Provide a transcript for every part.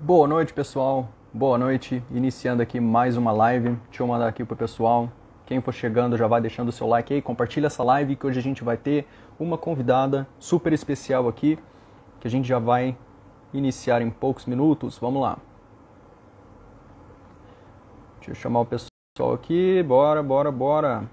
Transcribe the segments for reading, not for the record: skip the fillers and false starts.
Boa noite, pessoal. Boa noite. Iniciando aqui mais uma live. Deixa eu mandar aqui pro pessoal. Quem for chegando já vai deixando o seu like aí. Compartilha essa live que hoje a gente vai ter uma convidada super especial aqui, que a gente já vai iniciar em poucos minutos. Vamos lá. Deixa eu chamar o pessoal aqui. Bora, bora, bora.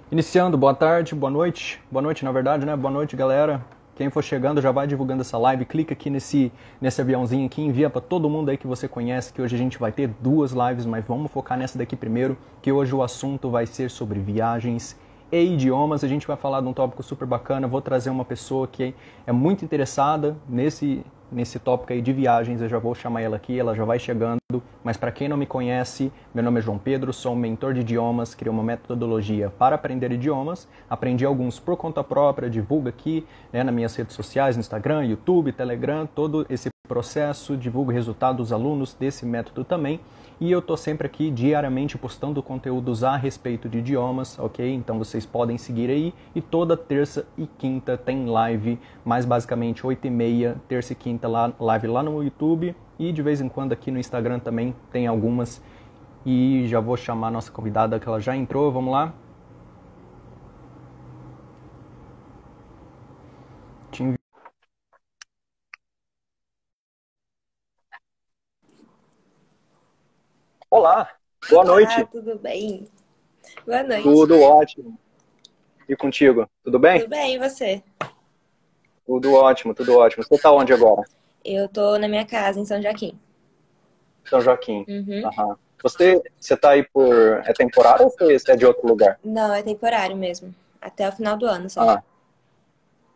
Iniciando, boa tarde, boa noite. Boa noite, na verdade, né? Boa noite, galera. Quem for chegando já vai divulgando essa live, clica aqui nesse aviãozinho aqui, envia para todo mundo aí que você conhece, que hoje a gente vai ter duas lives, mas vamos focar nessa daqui primeiro, que hoje o assunto vai ser sobre viagens e idiomas. A gente vai falar de um tópico super bacana, vou trazer uma pessoa que é muito interessada nesse tópico aí de viagens, eu já vou chamar ela aqui, ela já vai chegando, mas para quem não me conhece, meu nome é João Pedro, sou um mentor de idiomas, criei uma metodologia para aprender idiomas, aprendi alguns por conta própria, divulgo aqui, né, nas minhas redes sociais, no Instagram, YouTube, Telegram, todo esse processo, divulgo resultados dos alunos desse método também, e eu estou sempre aqui diariamente postando conteúdos a respeito de idiomas, ok? Então vocês podem seguir aí, e toda terça e quinta tem live, mais basicamente 8h30, terça e quinta live lá no YouTube, e de vez em quando aqui no Instagram também tem algumas, e já vou chamar a nossa convidada que ela já entrou, vamos lá? Olá, boa Olá, noite. tudo bem? Boa noite. Tudo ótimo. E contigo, tudo bem? Tudo bem, e você? Tudo ótimo, tudo ótimo. Você está onde agora? Eu tô na minha casa, em São Joaquim. São Joaquim. Uhum. Aham. Você tá aí por... É temporário ou você é de outro lugar? Não, é temporário mesmo. Até o final do ano só. Ah,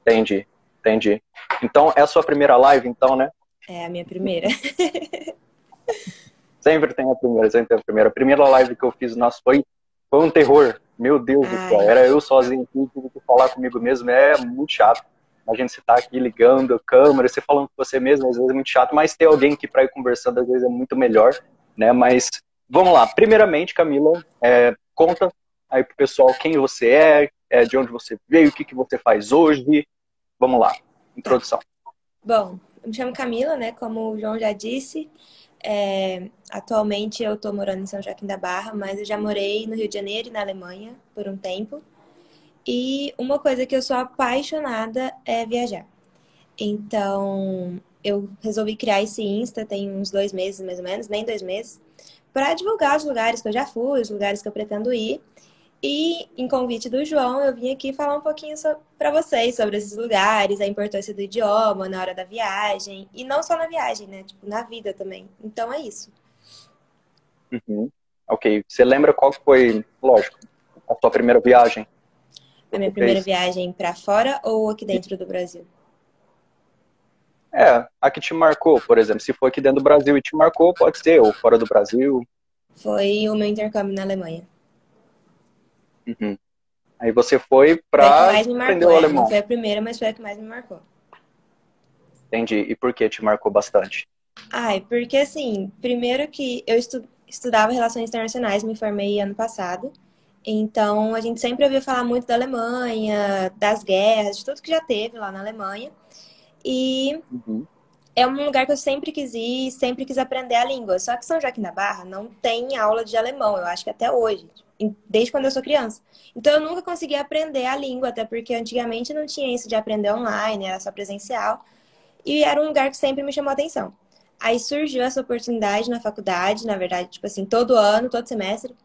entendi, entendi. Então, é a sua primeira live, então, né? É a minha primeira. Sempre tem a primeira, sempre tem a primeira. A primeira live que eu fiz, nossa, foi um terror. Meu Deus do céu. Ai, Era eu sozinho aqui, tive que falar comigo mesmo. É muito chato. Imagina você tá aqui ligando a câmera, você falando com você mesmo, às vezes é muito chato, mas ter alguém aqui para ir conversando, às vezes é muito melhor, né? Mas vamos lá. Primeiramente, Camila, conta aí pro pessoal quem você de onde você veio, o que você faz hoje. Vamos lá. tá. Introdução. Bom, eu me chamo Camila, né? Como o João já disse. Atualmente eu tô morando em São Joaquim da Barra, mas eu já morei no Rio de Janeiro e na Alemanha por um tempo. E uma coisa que eu sou apaixonada é viajar. Então, eu resolvi criar esse Insta tem uns 2 meses, mais ou menos, nem 2 meses, para divulgar os lugares que eu já fui, os lugares que eu pretendo ir. E, em convite do João, eu vim aqui falar um pouquinho para vocês sobre esses lugares, a importância do idioma na hora da viagem. E não só na viagem, né? Tipo, na vida também. Então é isso. Uhum. Ok. Você lembra qual que foi, lógico, a sua primeira viagem que A minha você primeira fez? viagem para fora ou aqui dentro do Brasil? A que te marcou, por exemplo, se for aqui dentro do Brasil e te marcou, pode ser, ou fora do Brasil. Foi o meu intercâmbio na Alemanha. Uhum. Aí você foi Foi a que pra mais me aprender marcou, o Não alemão. foi a primeira, mas foi a que mais me marcou. Entendi. E por que te marcou bastante? Ai, porque assim, primeiro que eu estudava Relações Internacionais, me formei ano passado. Então, a gente sempre ouvia falar muito da Alemanha, das guerras, de tudo que já teve lá na Alemanha. E Uhum. é um lugar que eu sempre quis ir, sempre quis aprender a língua. Só que São Joaquim da Barra não tem aula de alemão, eu acho que até hoje, desde quando eu sou criança. Então, eu nunca consegui aprender a língua, até porque antigamente não tinha isso de aprender online, era só presencial. E era um lugar que sempre me chamou a atenção. Aí surgiu essa oportunidade na faculdade, na verdade, tipo assim, todo ano, todo semestre,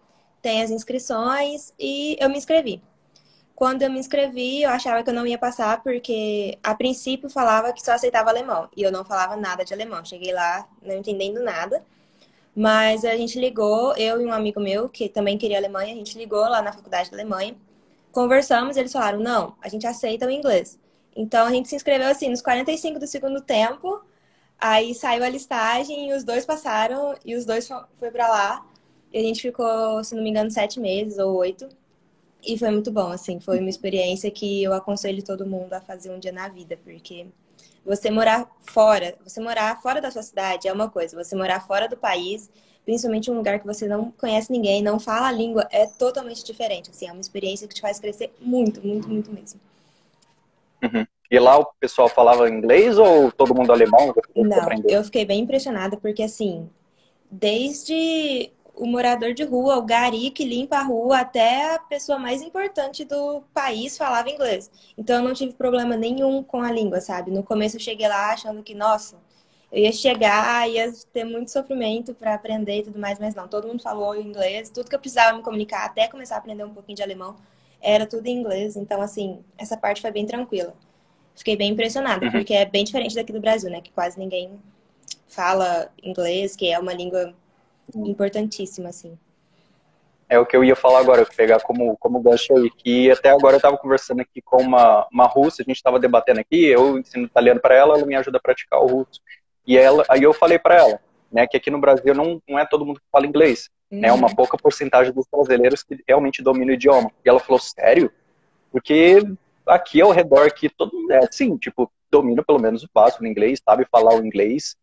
tem as inscrições e eu me inscrevi. Quando eu me inscrevi, eu achava que eu não ia passar, porque a princípio falava que só aceitava alemão. E eu não falava nada de alemão. Cheguei lá não entendendo nada. Mas a gente ligou, eu e um amigo meu, que também queria Alemanha, a gente ligou lá na faculdade da Alemanha. Conversamos, eles falaram, não, a gente aceita o inglês. Então a gente se inscreveu assim, nos 45 do segundo tempo. Aí saiu a listagem e os dois passaram e os dois foi pra lá. E a gente ficou, se não me engano, 7 meses ou 8. E foi muito bom, assim. Foi uma experiência que eu aconselho todo mundo a fazer um dia na vida, porque você morar fora da sua cidade é uma coisa, você morar fora do país, principalmente em um lugar que você não conhece ninguém, não fala a língua, é totalmente diferente. Assim, é uma experiência que te faz crescer muito, muito, muito mesmo. Uhum. E lá o pessoal falava inglês ou todo mundo alemão? Você Não, aprendeu? eu fiquei bem impressionada porque, assim, desde o morador de rua, o gari que limpa a rua, até a pessoa mais importante do país falava inglês. Então eu não tive problema nenhum com a língua, sabe? No começo eu cheguei lá achando que, nossa, eu ia chegar, ia ter muito sofrimento para aprender e tudo mais, mas não, todo mundo falou inglês, tudo que eu precisava me comunicar, até começar a aprender um pouquinho de alemão, era tudo em inglês. Então, assim, essa parte foi bem tranquila. Fiquei bem impressionada, Uhum. porque é bem diferente daqui do Brasil, né? Que quase ninguém fala inglês, que é uma língua importantíssima, assim. É o que eu ia falar agora, pegar como gancho aí, que até agora eu estava conversando aqui com uma russa, a gente estava debatendo aqui, eu ensino italiano para ela, ela me ajuda a praticar o russo. Aí eu falei para ela, né, que aqui no Brasil não é todo mundo que fala inglês, né, uma Uhum. pouca porcentagem dos brasileiros que realmente dominam o idioma. E ela falou, sério? Porque aqui ao redor, aqui, todo mundo é assim, tipo, domina pelo menos o básico no inglês, sabe falar o inglês.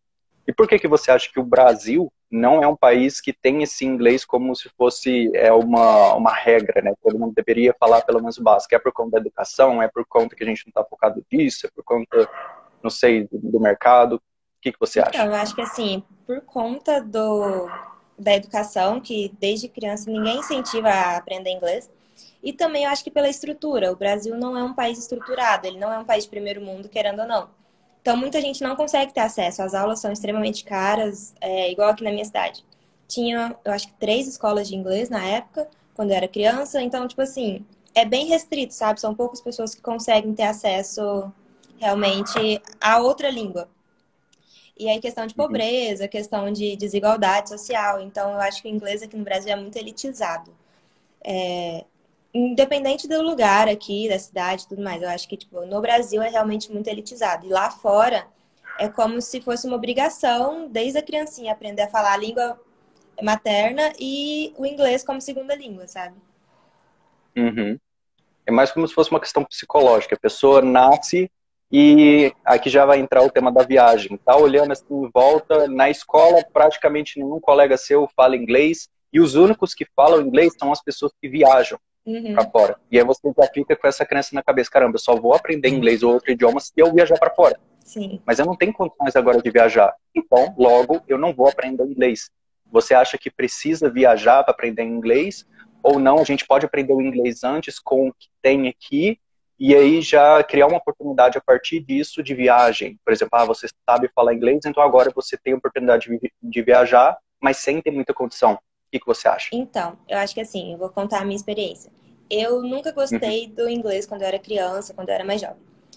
E por que que você acha que o Brasil não é um país que tem esse inglês como se fosse uma regra, né? Todo mundo deveria falar pelo menos o básico. É por conta da educação? É por conta que a gente não está focado nisso? É por conta, não sei, do mercado? O que que você Então, acha? eu acho que assim, por conta da educação, que desde criança ninguém incentiva a aprender inglês, e também eu acho que pela estrutura. O Brasil não é um país estruturado, ele não é um país de primeiro mundo, querendo ou não. Então, muita gente não consegue ter acesso. As aulas são extremamente caras, igual aqui na minha cidade. Tinha, eu acho que 3 escolas de inglês na época, quando eu era criança. Então, tipo assim, é bem restrito, sabe? São poucas pessoas que conseguem ter acesso realmente a outra língua. E aí, questão de Uhum. pobreza, questão de desigualdade social. Então, eu acho que o inglês aqui no Brasil é muito elitizado. Independente do lugar aqui, da cidade e tudo mais, eu acho que, tipo, no Brasil é realmente muito elitizado. E lá fora é como se fosse uma obrigação, desde a criancinha, aprender a falar a língua materna e o inglês como segunda língua, sabe? Uhum. É mais como se fosse uma questão psicológica. A pessoa nasce e aqui já vai entrar o tema da viagem. Tá olhando assim em volta, na escola praticamente nenhum colega seu fala inglês e os únicos que falam inglês são as pessoas que viajam para Uhum, fora. E aí você já fica com essa crença na cabeça, caramba, eu só vou aprender inglês ou outro idioma se eu viajar para fora. sim. Mas eu não tenho condições agora de viajar. Então, logo, eu não vou aprender inglês. Você acha que precisa viajar para aprender inglês? Ou não, a gente pode aprender o inglês antes com o que tem aqui e aí já criar uma oportunidade a partir disso de viagem. Por exemplo, você sabe falar inglês, então agora você tem a oportunidade de viajar, mas sem ter muita condição. O que que você acha? Então, eu acho que assim, eu vou contar a minha experiência. Eu nunca Uhum, gostei do inglês quando eu era criança, quando eu era mais jovem.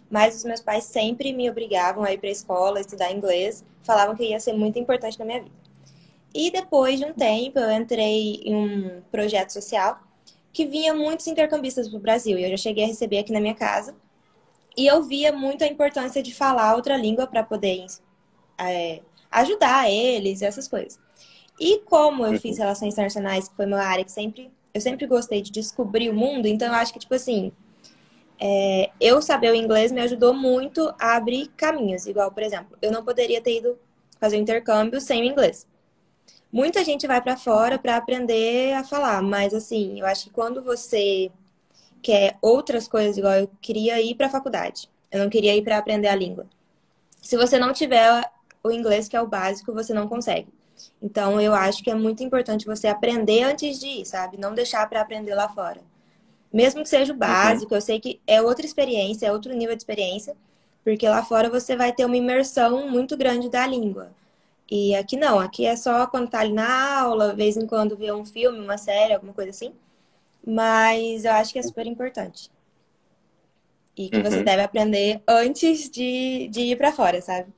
Mas os meus pais sempre me obrigavam a ir para a escola, estudar inglês, falavam que ia ser muito importante na minha vida. E depois de um tempo, eu entrei em um projeto social que vinha muitos intercambistas para o Brasil. E eu já cheguei a receber aqui na minha casa. E eu via muito a importância de falar outra língua para poder ajudar eles, essas coisas. E como eu fiz uhum, relações internacionais, que foi uma área que eu sempre gostei de descobrir o mundo, então eu acho que, tipo assim, eu saber o inglês me ajudou muito a abrir caminhos. Igual, por exemplo, eu não poderia ter ido fazer um intercâmbio sem o inglês. Muita gente vai para fora para aprender a falar, mas assim, eu acho que quando você quer outras coisas, igual eu queria ir para a faculdade, eu não queria ir para aprender a língua. Se você não tiver o inglês, que é o básico, você não consegue. Então, eu acho que é muito importante você aprender antes de ir, sabe? Não deixar para aprender lá fora. Mesmo que seja o uhum, básico, eu sei que é outra experiência, é outro nível de experiência, porque lá fora você vai ter uma imersão muito grande da língua. E aqui não, aqui é só quando tá ali na aula, de vez em quando vê um filme, uma série, alguma coisa assim. Mas eu acho que é super importante. E que você uhum, deve aprender antes de ir pra fora, sabe?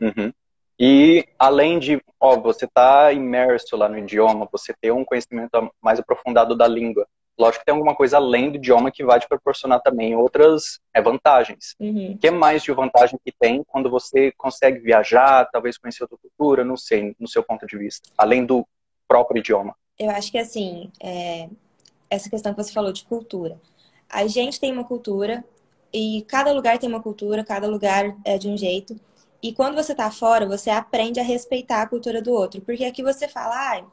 uhum. E além de, você tá imerso lá no idioma, você ter um conhecimento mais aprofundado da língua. Lógico que tem alguma coisa além do idioma que vai te proporcionar também outras vantagens. O Uhum. que mais de vantagem que tem quando você consegue viajar, talvez conhecer outra cultura, não sei, no seu ponto de vista, além do próprio idioma? Eu acho que assim, essa questão que você falou de cultura. A gente tem uma cultura e cada lugar tem uma cultura, cada lugar é de um jeito. E quando você tá fora, você aprende a respeitar a cultura do outro. Porque aqui você fala,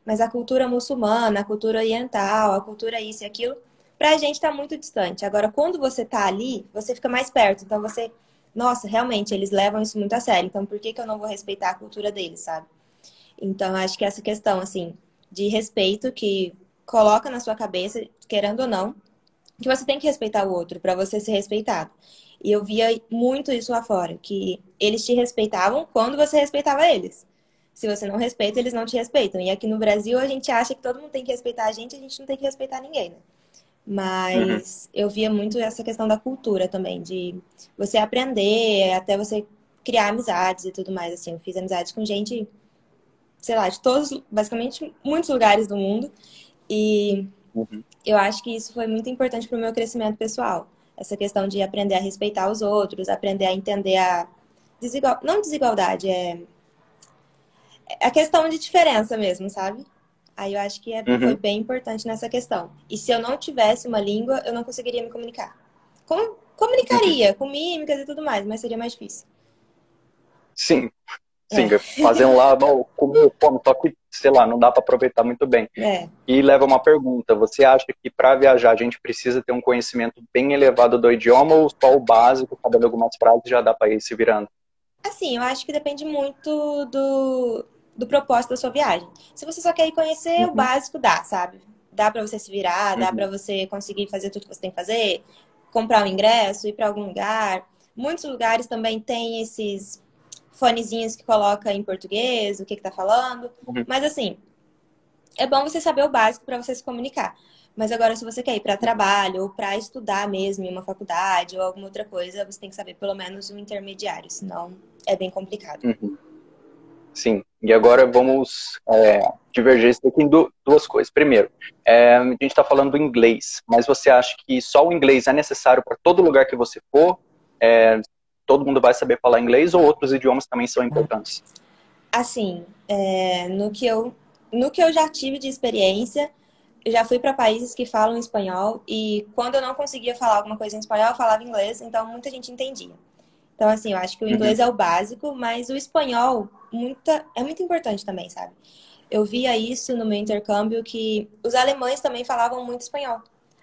mas a cultura muçulmana, a cultura oriental, a cultura isso e aquilo. pra gente tá muito distante. Agora, quando você tá ali, você fica mais perto. Então você, nossa, realmente, eles levam isso muito a sério. Então por que que eu não vou respeitar a cultura deles, sabe? Então, eu acho que essa questão, assim, de respeito que coloca na sua cabeça, querendo ou não, que você tem que respeitar o outro pra você ser respeitado. E eu via muito isso lá fora, que eles te respeitavam quando você respeitava eles. Se você não respeita, eles não te respeitam. E aqui no Brasil a gente acha que todo mundo tem que respeitar a gente não tem que respeitar ninguém, né? Uhum. Mas eu via muito essa questão da cultura também, de você aprender, até você criar amizades e tudo mais, assim. Eu fiz amizades com gente, sei lá, de todos, basicamente, muitos lugares do mundo. E Uhum. eu acho que isso foi muito importante para o meu crescimento pessoal. Essa questão de aprender a respeitar os outros, aprender a entender a não desigualdade, é a questão de diferença mesmo, sabe? Aí eu acho que foi Uhum. bem importante nessa questão. E se eu não tivesse uma língua, eu não conseguiria me comunicar. Uhum. Comunicaria com mímicas e tudo mais, mas seria mais difícil. Sim, sim, É, fazer um lá, não, comer, fome, só que, sei lá, não dá para aproveitar muito bem. é. E leva uma pergunta, você acha que para viajar a gente precisa ter um conhecimento bem elevado do idioma ou só o básico, sabendo algumas frases já dá para ir se virando? Assim, eu acho que depende muito do propósito da sua viagem. Se você só quer ir conhecer, o Uhum. básico dá, sabe? Dá pra você se virar, dá pra Uhum. você conseguir fazer tudo que você tem que fazer, comprar um ingresso, ir pra algum lugar. Muitos lugares também têm esses fonezinhos que coloca em português, o que que tá falando. Uhum. Mas assim, é bom você saber o básico pra você se comunicar. Mas agora, se você quer ir para trabalho ou para estudar mesmo em uma faculdade ou alguma outra coisa, você tem que saber pelo menos um intermediário, senão é bem complicado. Uhum. Sim, e agora vamos divergir isso aqui em duas coisas. Primeiro, a gente está falando do inglês, mas você acha que só o inglês é necessário para todo lugar que você for? É, todo mundo vai saber falar inglês ou outros idiomas também são importantes? Assim, no que eu já tive de experiência, eu já fui para países que falam espanhol e quando eu não conseguia falar alguma coisa em espanhol, eu falava inglês, então muita gente entendia. Então, assim, eu acho que o Uhum. inglês é o básico, mas o espanhol é muito importante também, sabe? Eu via isso no meu intercâmbio que os alemães também falavam muito espanhol.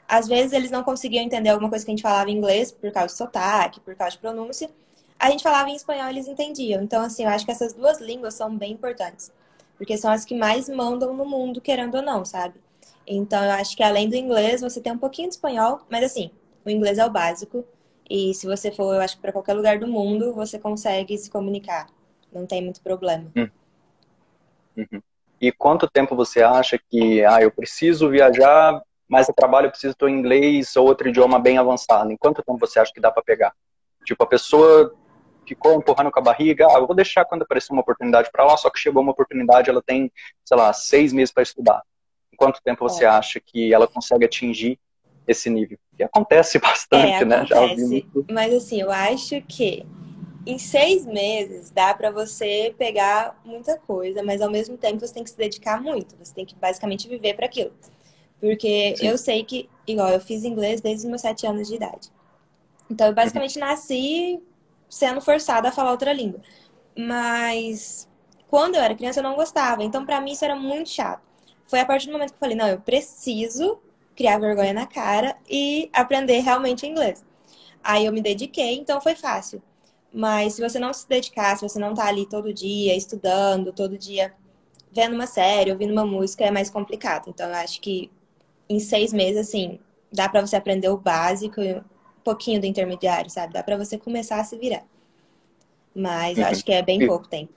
Às vezes eles não conseguiam entender alguma coisa que a gente falava em inglês por causa de sotaque, por causa de pronúncia. A gente falava em espanhol e eles entendiam. Então, assim, eu acho que essas duas línguas são bem importantes. Porque são as que mais mandam no mundo, querendo ou não, sabe? Então, eu acho que além do inglês, você tem um pouquinho de espanhol, mas assim, o inglês é o básico. E se você for, eu acho que para qualquer lugar do mundo, você consegue se comunicar. Não tem muito problema. Uhum. E quanto tempo você acha que eu preciso viajar, mas a trabalho eu preciso ter inglês ou outro idioma bem avançado? Em quanto tempo você acha que dá para pegar? Tipo, a pessoa ficou empurrando com a barriga, eu vou deixar quando aparecer uma oportunidade para lá, só que chegou uma oportunidade, ela tem, sei lá, 6 meses para estudar. Em quanto tempo você acha que ela consegue atingir esse nível? Que acontece bastante, né? Já ouvi Acontece. muito. Mas assim, eu acho que em 6 meses dá pra você pegar muita coisa, mas ao mesmo tempo você tem que se dedicar muito. Você tem que basicamente viver para aquilo. Porque Sim. eu sei que, igual, eu fiz inglês desde os meus 7 anos de idade. Então eu Uhum. basicamente nasci sendo forçada a falar outra língua. Mas quando eu era criança eu não gostava. Então pra mim isso era muito chato. Foi a partir do momento que eu falei, não, eu preciso criar vergonha na cara e aprender realmente inglês. Aí eu me dediquei, então foi fácil. Mas se você não se dedicar, se você não tá ali todo dia estudando, todo dia vendo uma série, ouvindo uma música, é mais complicado. Então eu acho que em 6 meses, assim, dá pra você aprender o básico e um pouquinho do intermediário, sabe? Dá pra você começar a se virar. Mas eu Uhum. acho que é bem E, pouco tempo.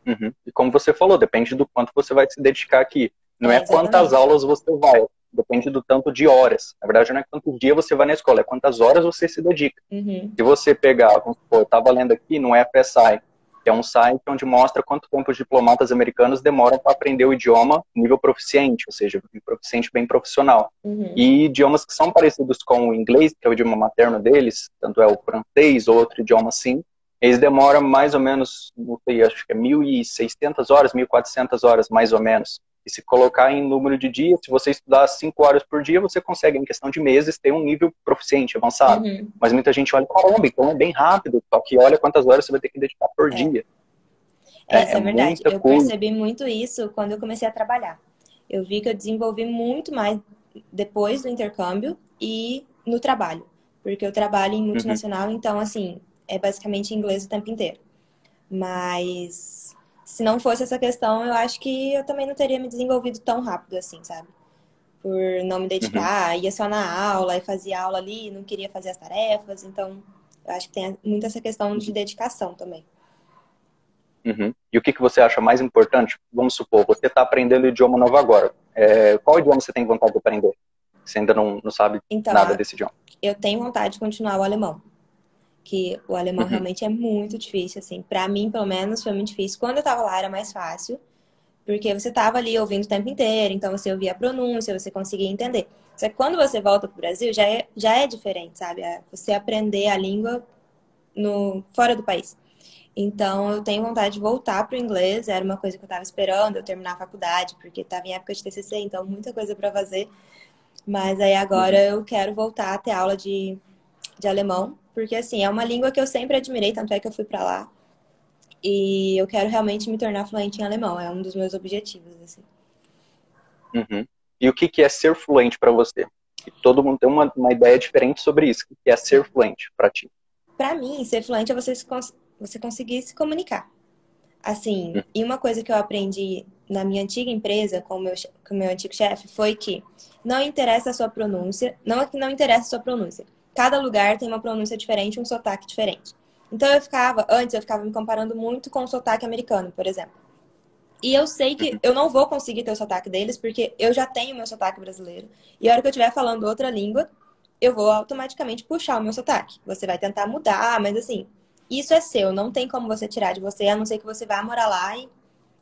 uhum. E como você falou, depende do quanto você vai se dedicar aqui. Não é É, quantas exatamente. aulas você vai, depende do tanto de horas. Na verdade, não é quantos dias você vai na escola, é quantas horas você se dedica. Uhum. Se você pegar, vamos supor, eu estava lendo aqui no FSI, que é um site onde mostra quanto tempo os diplomatas americanos demoram para aprender o idioma nível proficiente, ou seja, proficiente bem profissional. Uhum. E idiomas que são parecidos com o inglês, que é o idioma materno deles, tanto é o francês ou outro idioma assim, eles demoram mais ou menos, não sei, acho que é 1.600 horas, 1.400 horas mais ou menos. E se colocar em número de dias, se você estudar 5 horas por dia, você consegue, em questão de meses, ter um nível proficiente, avançado. Uhum. Mas muita gente olha, caramba, então é bem rápido, só que olha quantas horas você vai ter que dedicar por É. dia. Isso É é verdade. muita Eu coisa. percebi muito isso quando eu comecei a trabalhar. Eu vi que eu desenvolvi muito mais, depois do intercâmbio e no trabalho. Porque eu trabalho em multinacional, então, assim, é basicamente inglês o tempo inteiro. Mas se não fosse essa questão, eu acho que eu também não teria me desenvolvido tão rápido assim, sabe? Por não me Uhum, dedicar, ia só na aula e fazia aula ali, não queria fazer as tarefas. Então, eu acho que tem muito essa questão de uhum, dedicação também. uhum. E o que que você acha mais importante? Vamos supor, você está aprendendo idioma novo agora. Qual idioma você tem vontade de aprender? Você ainda não sabe Então, nada desse idioma. eu tenho vontade de continuar o alemão. Que o alemão Uhum, realmente é muito difícil, assim. Pra mim, pelo menos, foi muito difícil. Quando eu tava lá, era mais fácil. Porque você tava ali ouvindo o tempo inteiro, então você ouvia a pronúncia, você conseguia entender. Só que quando você volta pro Brasil, já é diferente, sabe? Você aprender a língua fora do país. Então, eu tenho vontade de voltar pro inglês. Era uma coisa que eu tava esperando, eu terminar a faculdade, porque tava em época de TCC, então muita coisa para fazer. Mas aí agora uhum, eu quero voltar a ter aula de alemão, porque assim, é uma língua que eu sempre admirei, tanto é que eu fui para lá. E eu quero realmente me tornar fluente em alemão, é um dos meus objetivos, assim. uhum. E o que que é ser fluente para você? E todo mundo tem uma ideia diferente sobre isso. O que é ser Sim. fluente para ti? Para mim, ser fluente é você conseguir se comunicar. Assim, Uhum, e uma coisa que eu aprendi na minha antiga empresa com o meu antigo chefe foi que não interessa a sua pronúncia, não é que não interessa a sua pronúncia. Cada lugar tem uma pronúncia diferente, um sotaque diferente. Então antes eu ficava me comparando muito com o sotaque americano, por exemplo. E eu sei que uhum, eu não vou conseguir ter o sotaque deles, porque eu já tenho o meu sotaque brasileiro. E a hora que eu estiver falando outra língua, eu vou automaticamente puxar o meu sotaque. Você vai tentar mudar, mas assim, isso é seu, não tem como você tirar de você, a não ser que você vá morar lá e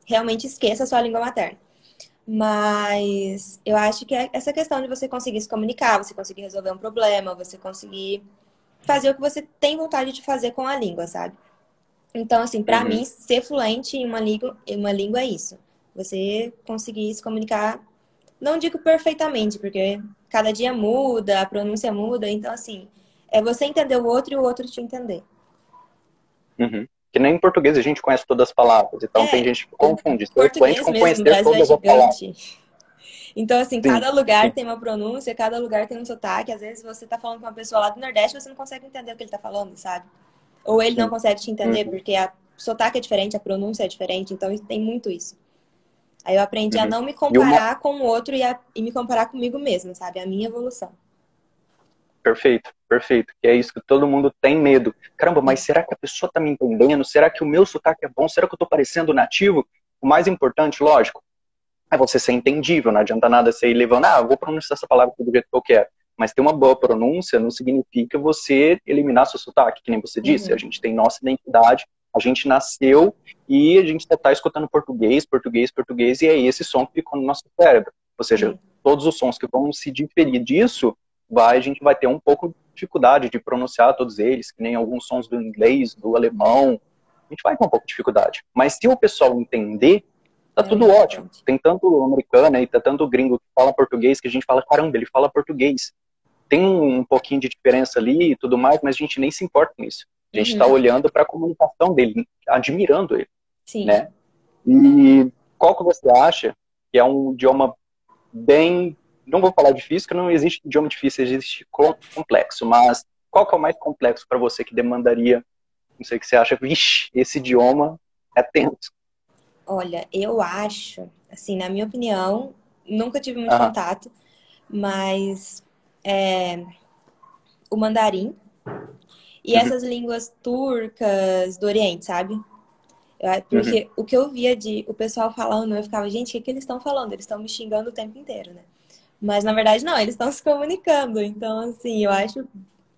realmente esqueça a sua língua materna. Mas eu acho que é essa questão de você conseguir se comunicar, você conseguir resolver um problema, você conseguir fazer o que você tem vontade de fazer com a língua, sabe? Então, assim, pra uhum, mim, ser fluente em uma língua é isso. Você conseguir se comunicar, não digo perfeitamente, porque cada dia muda, a pronúncia muda, então, assim, é você entender o outro e o outro te entender. uhum. Que nem em português a gente conhece todas as palavras. Então tem É, gente que o confunde ser fluente português com mesmo no conhecer Brasil é todas as palavras. gigante. Então, assim, Sim, cada lugar sim. tem uma pronúncia, cada lugar tem um sotaque. Às vezes você tá falando com uma pessoa lá do Nordeste e você não consegue entender o que ele tá falando, sabe? Ou ele não Sim. consegue te entender Uhum, porque o sotaque é diferente, a pronúncia é diferente, então tem muito isso. Aí eu aprendi a uhum. não me E uma, comparar com o outro e me comparar comigo mesma, sabe? A minha evolução. perfeito, perfeito. Que é isso que todo mundo tem medo. Caramba, mas Sim. será que a pessoa tá me entendendo? Será que o meu sotaque é bom? Será que eu tô parecendo nativo? O mais importante, lógico, é você ser entendível. Não adianta nada você ir levando, eu vou pronunciar essa palavra do jeito que eu quero. Mas ter uma boa pronúncia não significa você eliminar seu sotaque, que nem você disse. A Uhum. gente tem nossa identidade, a gente nasceu e a gente está escutando português, português, português, e é esse som que ficou no nosso cérebro. Ou seja, Sim. todos os sons que vão se diferir disso, a gente vai ter um pouco de dificuldade de pronunciar todos eles, que nem alguns sons do inglês, do alemão. A gente vai ter um pouco de dificuldade. Mas se o pessoal entender, tá É o tudo ótimo. importante. Tem tanto americano aí, tá tanto gringo que fala português que a gente fala, caramba, ele fala português. Tem um pouquinho de diferença ali e tudo mais, mas a gente nem se importa com isso. A gente está Uhum. olhando para a comunicação dele, admirando ele, Sim. né? E qual que você acha que é um idioma bem, não vou falar difícil, porque não existe idioma difícil, existe complexo, mas qual que é o mais complexo para você que demandaria, não sei o que você acha, vixe, esse idioma é tenso. Olha, eu acho, assim, na minha opinião, nunca tive muito Aham, contato, mas o mandarim e uhum, essas línguas turcas do Oriente, sabe? uhum, Porque o que eu via de o pessoal falando, eu ficava, gente, o que que eles estão falando? Eles estão me xingando o tempo inteiro, né? Mas na verdade não, eles estão se comunicando. Então, assim, eu acho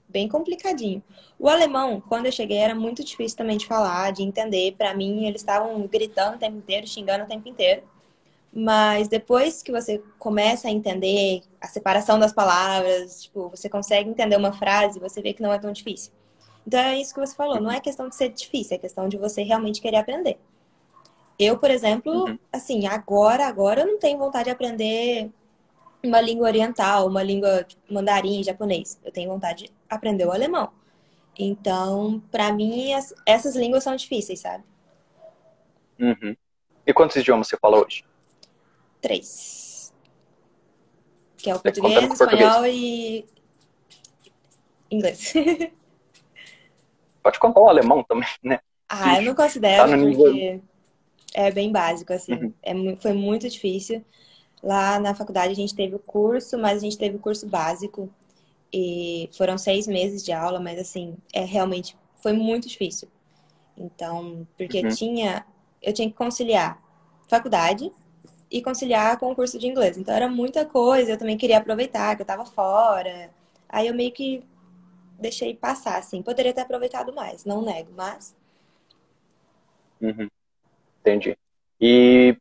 bem complicadinho. O alemão, quando eu cheguei, era muito difícil também de falar, de entender. Pra mim, eles estavam gritando o tempo inteiro, xingando o tempo inteiro. Mas depois que você começa a entender a separação das palavras, tipo, você consegue entender uma frase, você vê que não é tão difícil. Então é isso que você falou, não uhum, é questão de ser difícil, é questão de você realmente querer aprender. Eu, por exemplo, uhum. assim, agora eu não tenho vontade de aprender uma língua oriental, uma língua tipo, mandarim, japonês. Eu tenho vontade de aprender o alemão. Então, pra mim, essas línguas são difíceis, sabe? Uhum. E quantos idiomas você fala hoje? 3. que é o Você conta português, no português. espanhol e inglês. Pode contar o alemão também, né? Ah, eu Ixi, não tá considero no nível. porque é bem básico, assim. Uhum, Foi muito difícil. Lá na faculdade a gente teve o curso, mas a gente teve o curso básico. E foram 6 meses de aula, mas assim, realmente foi muito difícil. Então, porque uhum, eu tinha que conciliar faculdade e conciliar com o curso de inglês. Então era muita coisa, eu também queria aproveitar que eu tava fora. Aí eu meio que deixei passar, assim. Poderia ter aproveitado mais, não nego, mas uhum, entendi. E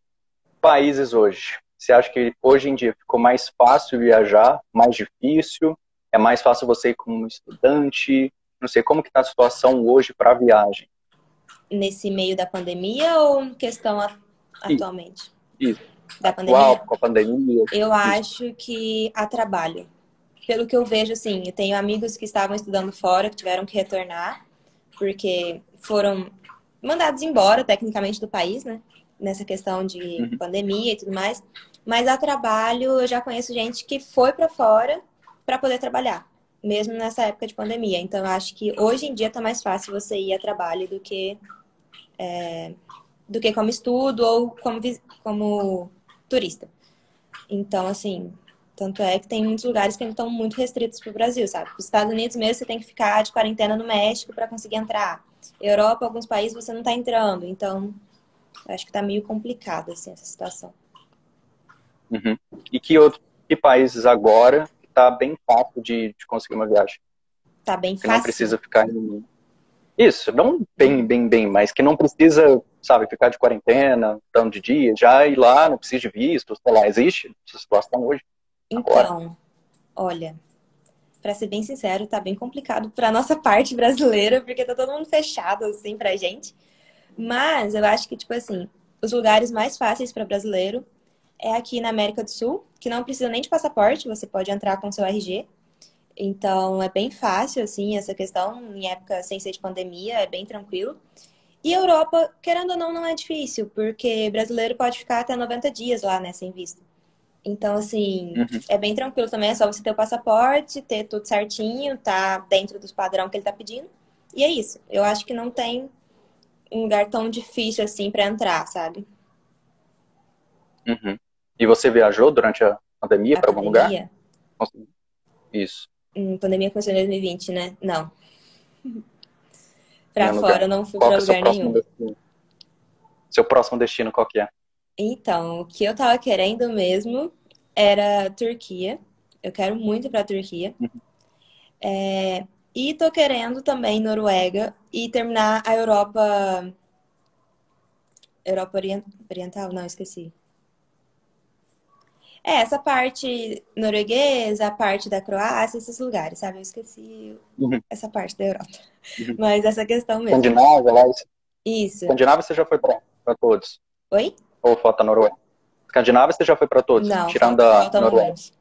países hoje? Você acha que hoje em dia ficou mais fácil viajar, mais difícil? É mais fácil você ir como estudante? Não sei, como que tá a situação hoje para viagem? nesse meio da pandemia ou questão Isso, atualmente? isso. Da Atual, pandemia? com a pandemia, Eu isso. acho que a trabalho. Pelo que eu vejo, assim, eu tenho amigos que estavam estudando fora, que tiveram que retornar, porque foram mandados embora, tecnicamente, do país, né? Nessa questão de Uhum, pandemia e tudo mais. Mas a trabalho, eu já conheço gente que foi para fora para poder trabalhar, mesmo nessa época de pandemia. Então, eu acho que hoje em dia tá mais fácil você ir a trabalho do que como estudo ou como turista. Então, assim, tanto é que tem muitos lugares que estão muito restritos para o Brasil, sabe? Os Estados Unidos mesmo, você tem que ficar de quarentena no México para conseguir entrar. Europa, alguns países você não está entrando. Então, eu acho que tá meio complicado, assim, essa situação. uhum. E que países agora que tá bem fácil de conseguir uma viagem? Tá bem Que não fácil. precisa ficar em... Isso, não bem, bem, bem, mas que não precisa, sabe, ficar de quarentena, tanto de dia, já ir lá, não precisa de visto, sei lá, existe essa situação hoje, agora. Então, olha, para ser bem sincero, tá bem complicado para nossa parte brasileira, porque tá todo mundo fechado, assim, pra gente. Mas eu acho que, tipo assim, os lugares mais fáceis para brasileiro é aqui na América do Sul, que não precisa nem de passaporte, você pode entrar com seu RG. Então é bem fácil, assim, essa questão, em época sem ser de pandemia, é bem tranquilo. E Europa, querendo ou não, não é difícil, porque brasileiro pode ficar até 90 dias lá, né, sem visto. Então, assim, Uhum, é bem tranquilo também, é só você ter o passaporte, ter tudo certinho, tá dentro dos padrão que ele tá pedindo. E é isso. Eu acho que não tem um lugar tão difícil assim pra entrar, sabe? uhum. E você viajou durante a pandemia A para algum lugar? pandemia. Isso, Pandemia começou em 2020, né? Não. Pra nenhum fora, lugar. eu não fui Qual pra que é o seu lugar próximo nenhum. destino? Seu próximo destino qual que é? Então, o que eu tava querendo mesmo era Turquia. Eu quero muito ir pra Turquia. Uhum. E tô querendo também Noruega e terminar a Europa Oriental, não, esqueci. Essa parte norueguesa, a parte da Croácia, esses lugares, sabe? Eu esqueci Uhum. essa parte da Europa. Uhum. Mas essa questão mesmo. Escandinávia, lá, Isso. Escandinávia você já foi para todos? Oi? Ou falta a Noruega? Escandinávia você já foi para todos, Não, tirando falta, a falta Noruega. alguns.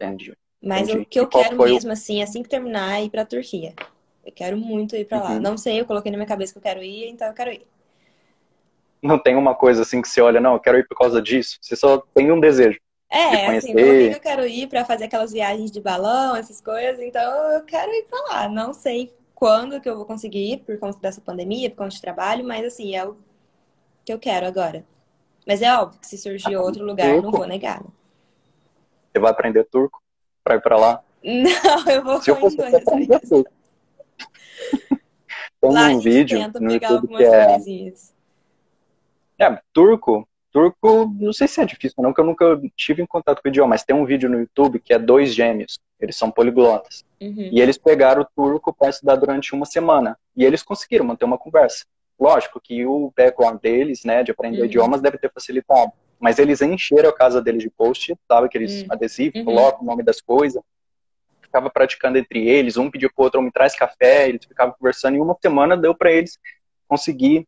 Entendi, Mas o entendi. que E eu qual quero foi o... mesmo, assim que terminar, é ir pra Turquia. Eu quero muito ir pra lá. Uhum. Não sei, eu coloquei na minha cabeça que eu quero ir, então eu quero ir. Não tem uma coisa assim que você olha, não, eu quero ir por causa disso. Você só tem um desejo de Assim, eu coloquei que conhecer. eu quero ir pra fazer aquelas viagens de balão, essas coisas, então eu quero ir pra lá. Não sei quando que eu vou conseguir ir por conta dessa pandemia, por conta de trabalho, mas assim, é o que eu quero agora. Mas é óbvio que se surgir outro lugar, não vou Turco, negar, né? você vai aprender turco para ir para lá. Não, eu vou Se com eu fosse você, inglês aprender mesmo. turco. Tem Lá a um gente vídeo tenta no pegar YouTube que algumas é, coisinhas. turco. Turco, não sei se é difícil, não, que eu nunca tive em contato com o idioma, mas tem um vídeo no YouTube que é dois gêmeos, eles são poliglotas. Uhum, E eles pegaram o turco para estudar durante uma semana. E eles conseguiram manter uma conversa. Lógico que o background deles, né, de aprender uhum, idiomas, deve ter facilitado. Mas eles encheram a casa deles de post, sabe, aqueles uhum, adesivos, uhum. colocam o nome das coisas, ficava praticando entre eles, um pediu pro outro, me traz café, eles ficavam conversando, e em uma semana deu para eles conseguir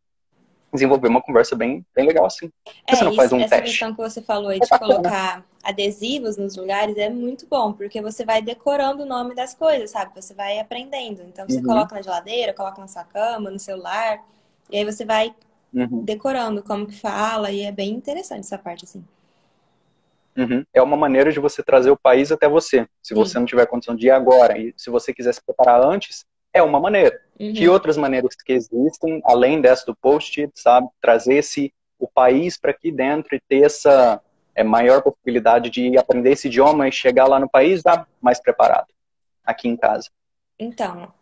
desenvolver uma conversa bem, bem legal assim. Por que você não faz um Essa teste? questão que você falou aí É de bacana. colocar adesivos nos lugares é muito bom, porque você vai decorando o nome das coisas, sabe? Você vai aprendendo. Então você Uhum, coloca na geladeira, coloca na sua cama, no celular, e aí você vai uhum. decorando como que fala, e é bem interessante essa parte, assim. Uhum. É uma maneira de você trazer o país até você. Se você Sim. não tiver condição de ir agora, e se você quiser se preparar antes, é uma maneira. Que Uhum. outras maneiras que existem, além dessa do post, sabe? Trazer o país para aqui dentro e ter essa maior possibilidade de aprender esse idioma e chegar lá no país já mais preparado, aqui em casa. Então,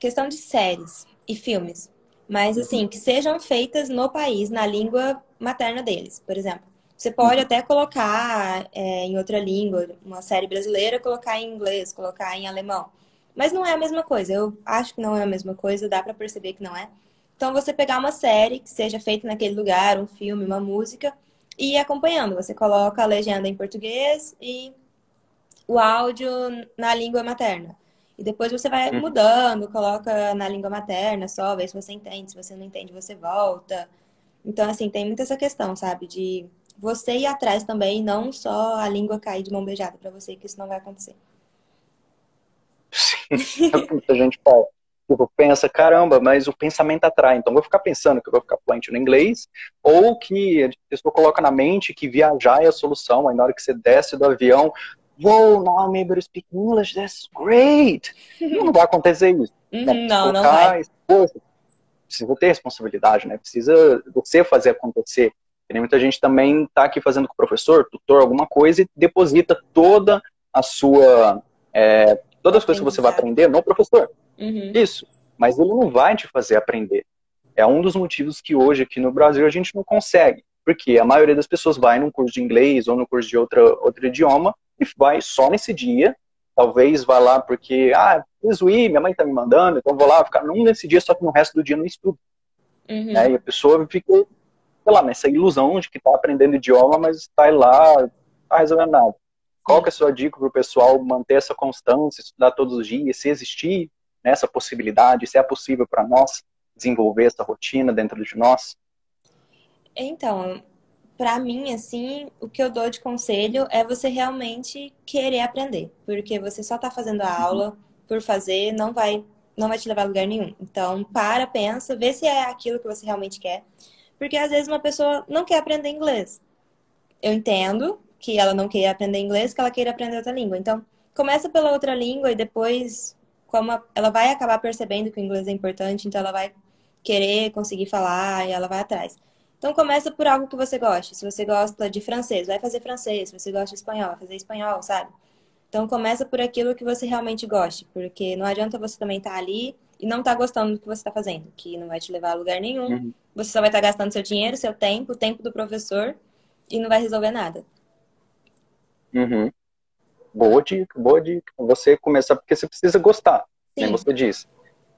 questão de séries e filmes, mas Uhum. assim, que sejam feitas no país, na língua materna deles, por exemplo. Você pode Uhum. até colocar em outra língua, uma série brasileira, colocar em inglês, colocar em alemão. Mas não é a mesma coisa. Eu acho que não é a mesma coisa, dá pra perceber que não é. Então, você pegar uma série que seja feita naquele lugar, um filme, uma música, e ir acompanhando. Você coloca a legenda em português e o áudio na língua materna. E depois você vai Uhum. mudando, coloca na língua materna só, vê se você entende. Se você não entende, você volta. Então, assim, tem muita essa questão, sabe? De você ir atrás também, não só a língua cair de mão beijada pra você, que isso não vai acontecer. Sim, é o que muita gente fala. Tipo, pensa, caramba, mas o pensamento atrai. Então, vou ficar pensando que eu vou ficar fluente no inglês, ou que a pessoa coloca na mente que viajar é a solução. Aí, na hora que você desce do avião, wow, now I'm able to speak English, that's great. Não vai acontecer isso. Né? Uhum, Precisa não, não vai. colocar, poxa, precisa ter responsabilidade, né? Precisa você fazer acontecer. E nem muita gente também está aqui fazendo com o professor, tutor, alguma coisa, e deposita toda a sua. O Todas as coisas que você vai aprendizado. aprender no professor. Uhum, Isso. Mas ele não vai te fazer aprender. É um dos motivos que hoje aqui no Brasil a gente não consegue. Porque a maioria das pessoas vai num curso de inglês ou no curso de outro idioma e vai só nesse dia. Talvez vá lá porque, preciso ir, minha mãe tá me mandando, então vou lá ficar nesse dia, só que no resto do dia não estudo. Né? uhum. E a pessoa fica, sei lá, nessa ilusão de que está aprendendo idioma, mas está lá, não está resolvendo nada. Qual que Sim. é a sua dica para o pessoal manter essa constância, estudar todos os dias, se existir essa possibilidade, se é possível para nós desenvolver essa rotina dentro de nós? Então, pra mim, assim, o que eu dou de conselho é você realmente querer aprender, porque você só tá fazendo a Uhum, aula por fazer, não vai te levar a lugar nenhum. Então, para, pensa, vê se é aquilo que você realmente quer, porque às vezes uma pessoa não quer aprender inglês. Eu entendo que ela não queira aprender inglês, que ela queira aprender outra língua. Então, começa pela outra língua e depois, ela vai acabar percebendo que o inglês é importante, então ela vai querer conseguir falar e ela vai atrás. Então, começa por algo que você goste. Se você gosta de francês, vai fazer francês. Se você gosta de espanhol, vai fazer espanhol, sabe? Então, começa por aquilo que você realmente goste, porque não adianta você também estar ali e não estar gostando do que você está fazendo, que não vai te levar a lugar nenhum. uhum, Você só vai estar gastando seu dinheiro, seu tempo, o tempo do professor e não vai resolver nada. uhum. Boa dica, boa dica. Você começar, porque você precisa gostar, nem Sim. você disse.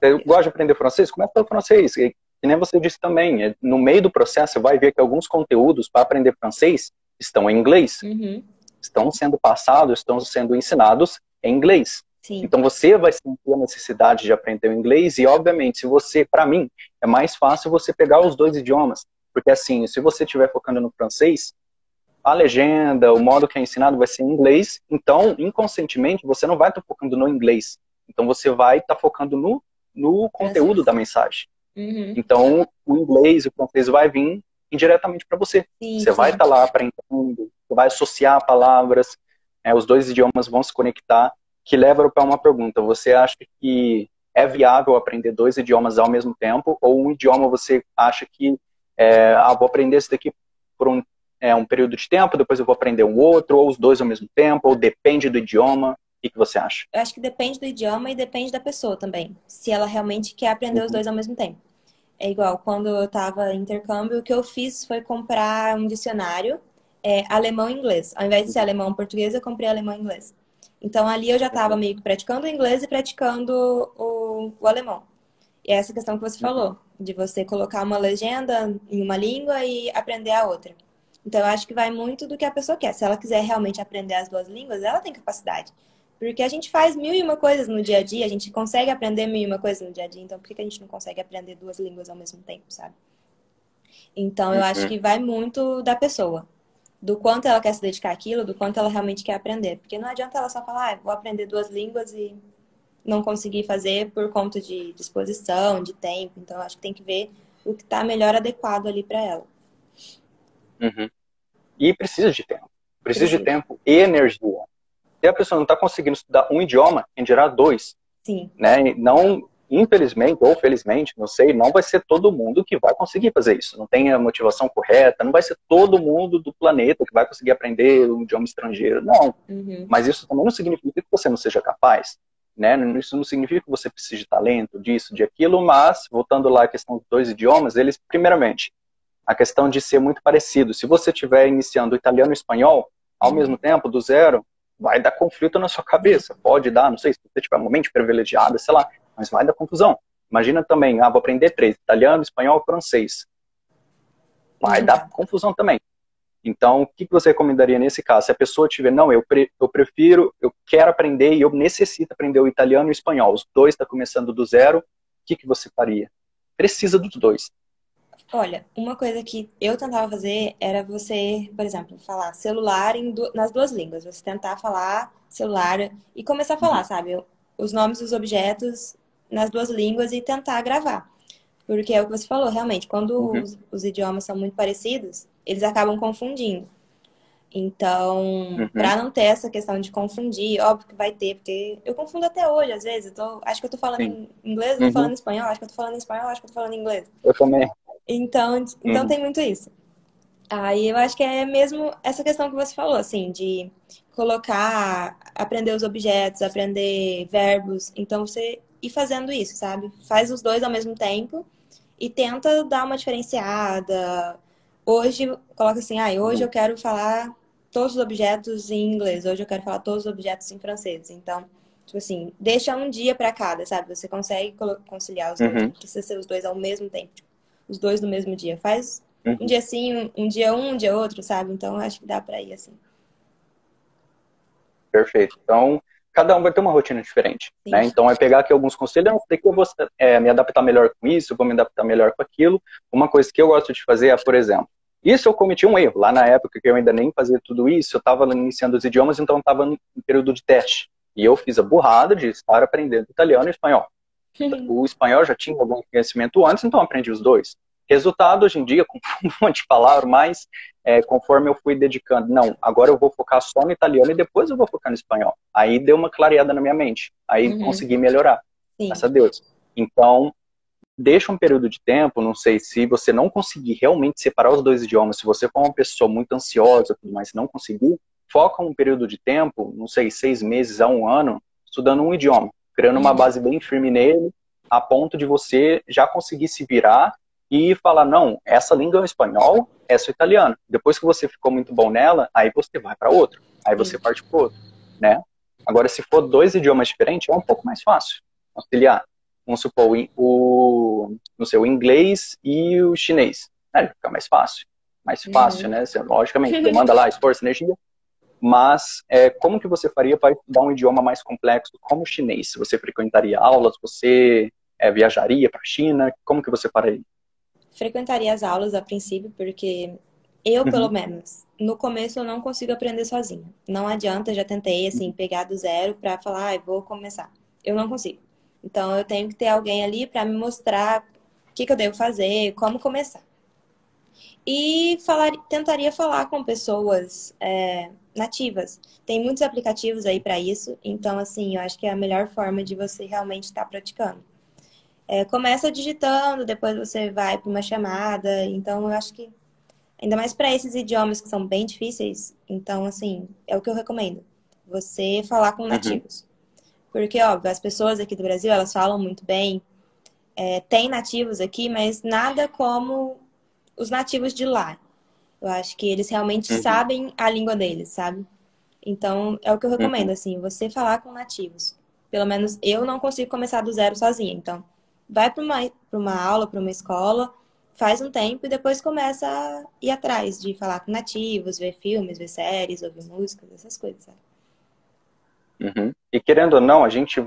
Você gosta de aprender francês? Começa pelo francês. E nem você disse também, no meio do processo você vai ver que alguns conteúdos para aprender francês estão em inglês. Uhum. Estão sendo passados, estão sendo ensinados em inglês. Sim. Então você vai sentir a necessidade de aprender o inglês e, obviamente, se você, para mim, é mais fácil você pegar os dois idiomas, porque assim, se você estiver focando no francês, a legenda, o modo que é ensinado vai ser em inglês, então, inconscientemente, você não vai estar focando no inglês. Então você vai estar focando no conteúdo Francês. da mensagem. Uhum. Então, o inglês e o francês vai vir indiretamente para você. Sim, Você vai sim. estar lá aprendendo, você vai associar palavras, os dois idiomas vão se conectar, que leva para uma pergunta. Você acha que é viável aprender dois idiomas ao mesmo tempo? Ou um idioma você acha que, vou aprender esse daqui por um período de tempo, depois eu vou aprender um outro, ou os dois ao mesmo tempo, ou depende do idioma? O que você acha? Eu acho que depende do idioma e depende da pessoa também. Se ela realmente quer aprender os Uhum, dois ao mesmo tempo. É igual, quando eu tava em intercâmbio, o que eu fiz foi comprar um dicionário alemão e inglês. Ao invés de ser uhum, alemão e português, eu comprei alemão e inglês. Então ali eu já tava uhum, meio que praticando o inglês e praticando o alemão. E é essa questão que você uhum, falou, de você colocar uma legenda em uma língua e aprender a outra. Então, eu acho que vai muito do que a pessoa quer. Se ela quiser realmente aprender as duas línguas, ela tem capacidade. Porque a gente faz mil e uma coisas no dia a dia, a gente consegue aprender mil e uma coisas no dia a dia, então por que a gente não consegue aprender duas línguas ao mesmo tempo, sabe? Então, eu acho uhum, que vai muito da pessoa, do quanto ela quer se dedicar àquilo, do quanto ela realmente quer aprender. Porque não adianta ela só falar, vou aprender duas línguas e não conseguir fazer por conta de disposição, de tempo. Então, eu acho que tem que ver o que está melhor adequado ali para ela. uhum. E precisa de tempo. precisa de tempo e energia. Se a pessoa não está conseguindo estudar um idioma, quem dirá dois, Sim. né? E não, infelizmente ou felizmente, não sei, não vai ser todo mundo que vai conseguir fazer isso. Não tem a motivação correta, não vai ser todo mundo do planeta que vai conseguir aprender um idioma estrangeiro, não. Mas isso também não significa que você não seja capaz, né? Isso não significa que você precise de talento, disso, de aquilo, mas, voltando lá à questão dos dois idiomas, eles, primeiramente, a questão de ser muito parecido. Se você estiver iniciando italiano e espanhol, ao mesmo tempo, do zero, vai dar conflito na sua cabeça. Pode dar, não sei, se você tiver uma mente privilegiada, sei lá, mas vai dar confusão. Imagina também, vou aprender 3, italiano, espanhol, francês. Vai dar confusão também. Então, o que você recomendaria nesse caso? Se a pessoa tiver, não, eu prefiro, eu quero aprender e eu necessito aprender o italiano e o espanhol, os dois estão começando do zero, o que você faria? Precisa dos dois. Olha, uma coisa que eu tentava fazer era você, por exemplo, falar celular nas duas línguas. Você tentar falar celular e começar a falar, sabe? Os nomes dos objetos nas duas línguas e tentar gravar. Porque é o que você falou, realmente, quando os idiomas são muito parecidos, eles acabam confundindo. Então, para não ter essa questão de confundir, óbvio que vai ter, porque eu confundo até hoje, às vezes. Acho que eu tô falando em inglês, eu tô falando em espanhol, acho que eu tô falando em espanhol, acho que eu tô falando em inglês. Eu também. Então tem muito isso. Aí eu acho que é mesmo essa questão que você falou, assim, de colocar, aprender os objetos, aprender verbos. Então você ir fazendo isso, sabe? Faz os dois ao mesmo tempo e tenta dar uma diferenciada. Hoje, coloca assim, hoje eu quero falar todos os objetos em inglês, hoje eu quero falar todos os objetos em francês. Então, tipo assim, deixa um dia para cada, sabe? Você consegue conciliar os dois, não precisa ser os dois ao mesmo tempo, tipo, os dois no mesmo dia. Faz um dia sim, um dia outro, sabe? Então, eu acho que dá para ir assim. Perfeito. Então, cada um vai ter uma rotina diferente, né? Então, é pegar aqui alguns conselhos, não sei que eu vou me adaptar melhor com isso, eu vou me adaptar melhor com aquilo. Uma coisa que eu gosto de fazer é, por exemplo, isso eu cometi um erro. Lá na época que eu ainda nem fazia tudo isso, eu estava iniciando os idiomas, então eu estava em período de teste. E eu fiz a burrada de estar aprendendo italiano e espanhol. O espanhol já tinha algum conhecimento antes, então eu aprendi os dois. Resultado, hoje em dia, com um monte de palavras, mas conforme eu fui dedicando, não, agora eu vou focar só no italiano e depois eu vou focar no espanhol. Aí deu uma clareada na minha mente. Aí consegui melhorar, graças a Deus. Então, deixa um período de tempo, não sei, se você não conseguir realmente separar os dois idiomas, se você for uma pessoa muito ansiosa, tudo mais, não conseguir, foca um período de tempo, não sei, 6 meses a 1 ano, estudando um idioma, criando uma base bem firme nele, a ponto de você já conseguir se virar e falar, não, essa língua é o espanhol, essa é o italiano. Depois que você ficou muito bom nela, aí você vai para outro, aí você parte para outro, né? Agora, se for 2 idiomas diferentes, é um pouco mais fácil auxiliar. Vamos supor, não sei, o inglês e o chinês. Fica mais fácil. Mais fácil, né? Você, logicamente, demanda lá esforço, energia. Mas, como que você faria para estudar um idioma mais complexo como o chinês? Você frequentaria aulas? Você viajaria para a China? Como que você faria? Frequentaria as aulas a princípio, porque eu, pelo menos, no começo eu não consigo aprender sozinha. Não adianta, já tentei, assim, pegar do zero para falar, vou começar. Eu não consigo. Então, eu tenho que ter alguém ali para me mostrar o que eu devo fazer, como começar. E tentaria falar com pessoas nativas. Tem muitos aplicativos aí para isso. Então, assim, eu acho que é a melhor forma de você realmente estar praticando. Começa digitando, depois você vai para uma chamada. Então, eu acho que, ainda mais para esses idiomas que são bem difíceis, então, assim, é o que eu recomendo. Você falar com nativos. Porque, óbvio, as pessoas aqui do Brasil, elas falam muito bem. Tem nativos aqui, mas nada como os nativos de lá. Eu acho que eles realmente sabem a língua deles, sabe? Então, é o que eu recomendo, assim, você falar com nativos. Pelo menos eu não consigo começar do zero sozinha. Então, vai para uma aula, para uma escola, faz um tempo e depois começa a ir atrás de falar com nativos, ver filmes, ver séries, ouvir músicas, essas coisas, sabe? E querendo ou não, a gente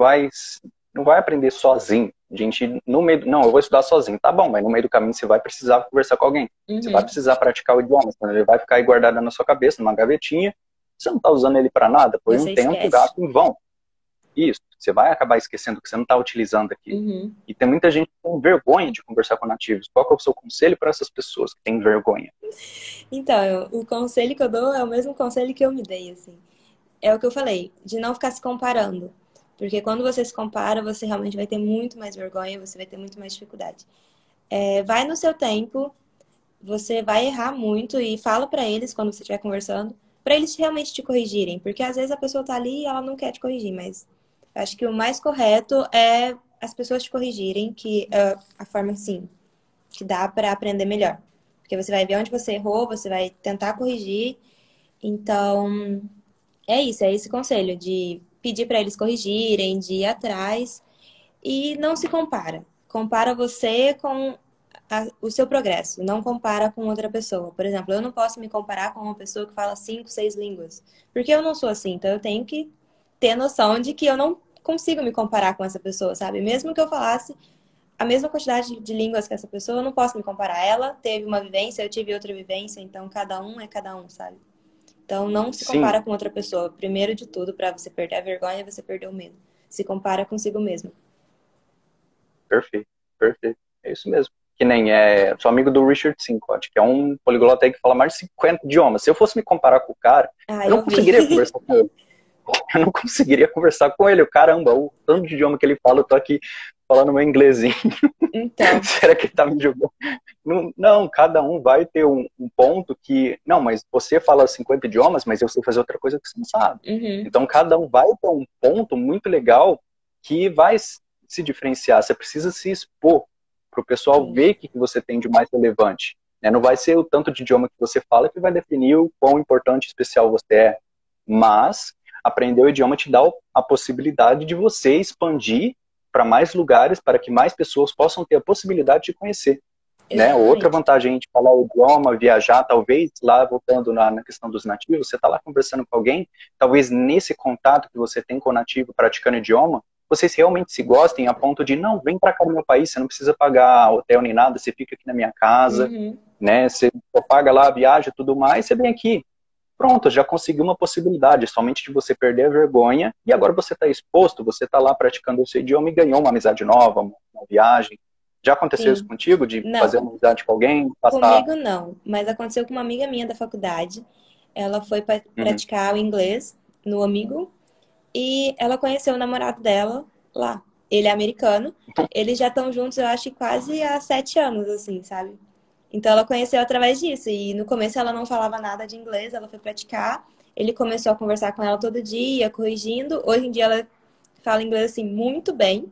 não vai aprender sozinho. A gente, no meio, não, eu vou estudar sozinho. Tá bom, mas no meio do caminho você vai precisar conversar com alguém. Você vai precisar praticar o idioma. Então ele vai ficar aí guardado na sua cabeça, numa gavetinha. Você não tá usando ele para nada, foi um tempo gasto em vão. Isso. Você vai acabar esquecendo que você não está utilizando aqui. Uhum. E tem muita gente com vergonha de conversar com nativos. Qual que é o seu conselho para essas pessoas que têm vergonha? Então, o conselho que eu dou é o mesmo conselho que eu me dei, assim. É o que eu falei, de não ficar se comparando. Porque quando você se compara, você realmente vai ter muito mais vergonha, você vai ter muito mais dificuldade. Vai no seu tempo, você vai errar muito e fala pra eles quando você estiver conversando, pra eles realmente te corrigirem. Porque às vezes a pessoa tá ali e ela não quer te corrigir, mas acho que o mais correto é as pessoas te corrigirem, que é a forma, assim, que dá pra aprender melhor. Porque você vai ver onde você errou, você vai tentar corrigir. Então, é isso, é esse conselho de pedir para eles corrigirem, de ir atrás e não se compara. Compara você com o seu progresso, não compara com outra pessoa. Por exemplo, eu não posso me comparar com uma pessoa que fala 5, 6 línguas, porque eu não sou assim, então eu tenho que ter noção de que eu não consigo me comparar com essa pessoa, sabe? Mesmo que eu falasse a mesma quantidade de línguas que essa pessoa, eu não posso me comparar. Ela teve uma vivência, eu tive outra vivência, então cada um é cada um, sabe? Então, não se Sim, compara com outra pessoa. Primeiro de tudo, para você perder a vergonha, você perder o medo. Se compara consigo mesmo. perfeito, perfeito. É isso mesmo. Que nem sou amigo do Richard Sincott, que é um poliglota aí que fala mais de 50 idiomas. Se eu fosse me comparar com o cara, Ah, eu não eu conseguiria vi. conversar com ele. Eu não conseguiria conversar com ele. Caramba, o tanto de idioma que ele fala, eu tô aqui falando meu inglesinho. Então, Será que ele tá me julgando? Não, não, cada um vai ter um ponto que... Não, mas você fala 50 idiomas, mas eu sei fazer outra coisa que você não sabe. uhum, Então, cada um vai ter um ponto muito legal que vai se diferenciar. Você precisa se expor para o pessoal sim, ver o que você tem de mais relevante. Né? Não vai ser o tanto de idioma que você fala que vai definir o quão importante e especial você é. Mas aprender o idioma te dá a possibilidade de você expandir para mais lugares, para que mais pessoas possam ter a possibilidade de conhecer. Né? Outra exatamente. vantagem de falar o idioma, viajar, talvez, lá voltando na questão dos nativos, você está lá conversando com alguém, talvez nesse contato que você tem com o nativo praticando idioma, vocês realmente se gostem a ponto de, não, vem para cá no meu país, você não precisa pagar hotel nem nada, você fica aqui na minha casa, Uhum, né? Você paga lá a viagem e tudo mais, você vem aqui. Pronto, já conseguiu uma possibilidade, somente de você perder a vergonha, e agora você está exposto, você está lá praticando o seu idioma e ganhou uma amizade nova, uma viagem. Já aconteceu isso sim. contigo, de fazer Não, uma amizade com alguém, passar... comigo não. Mas aconteceu com uma amiga minha da faculdade. Ela foi Uhum. praticar o inglês no Amigo e ela conheceu o namorado dela lá. Ele é americano. Eles já estão juntos, eu acho, que quase há 7 anos, assim, sabe? Então ela conheceu através disso. E no começo ela não falava nada de inglês, ela foi praticar. Ele começou a conversar com ela todo dia, corrigindo. Hoje em dia ela fala inglês assim muito bem.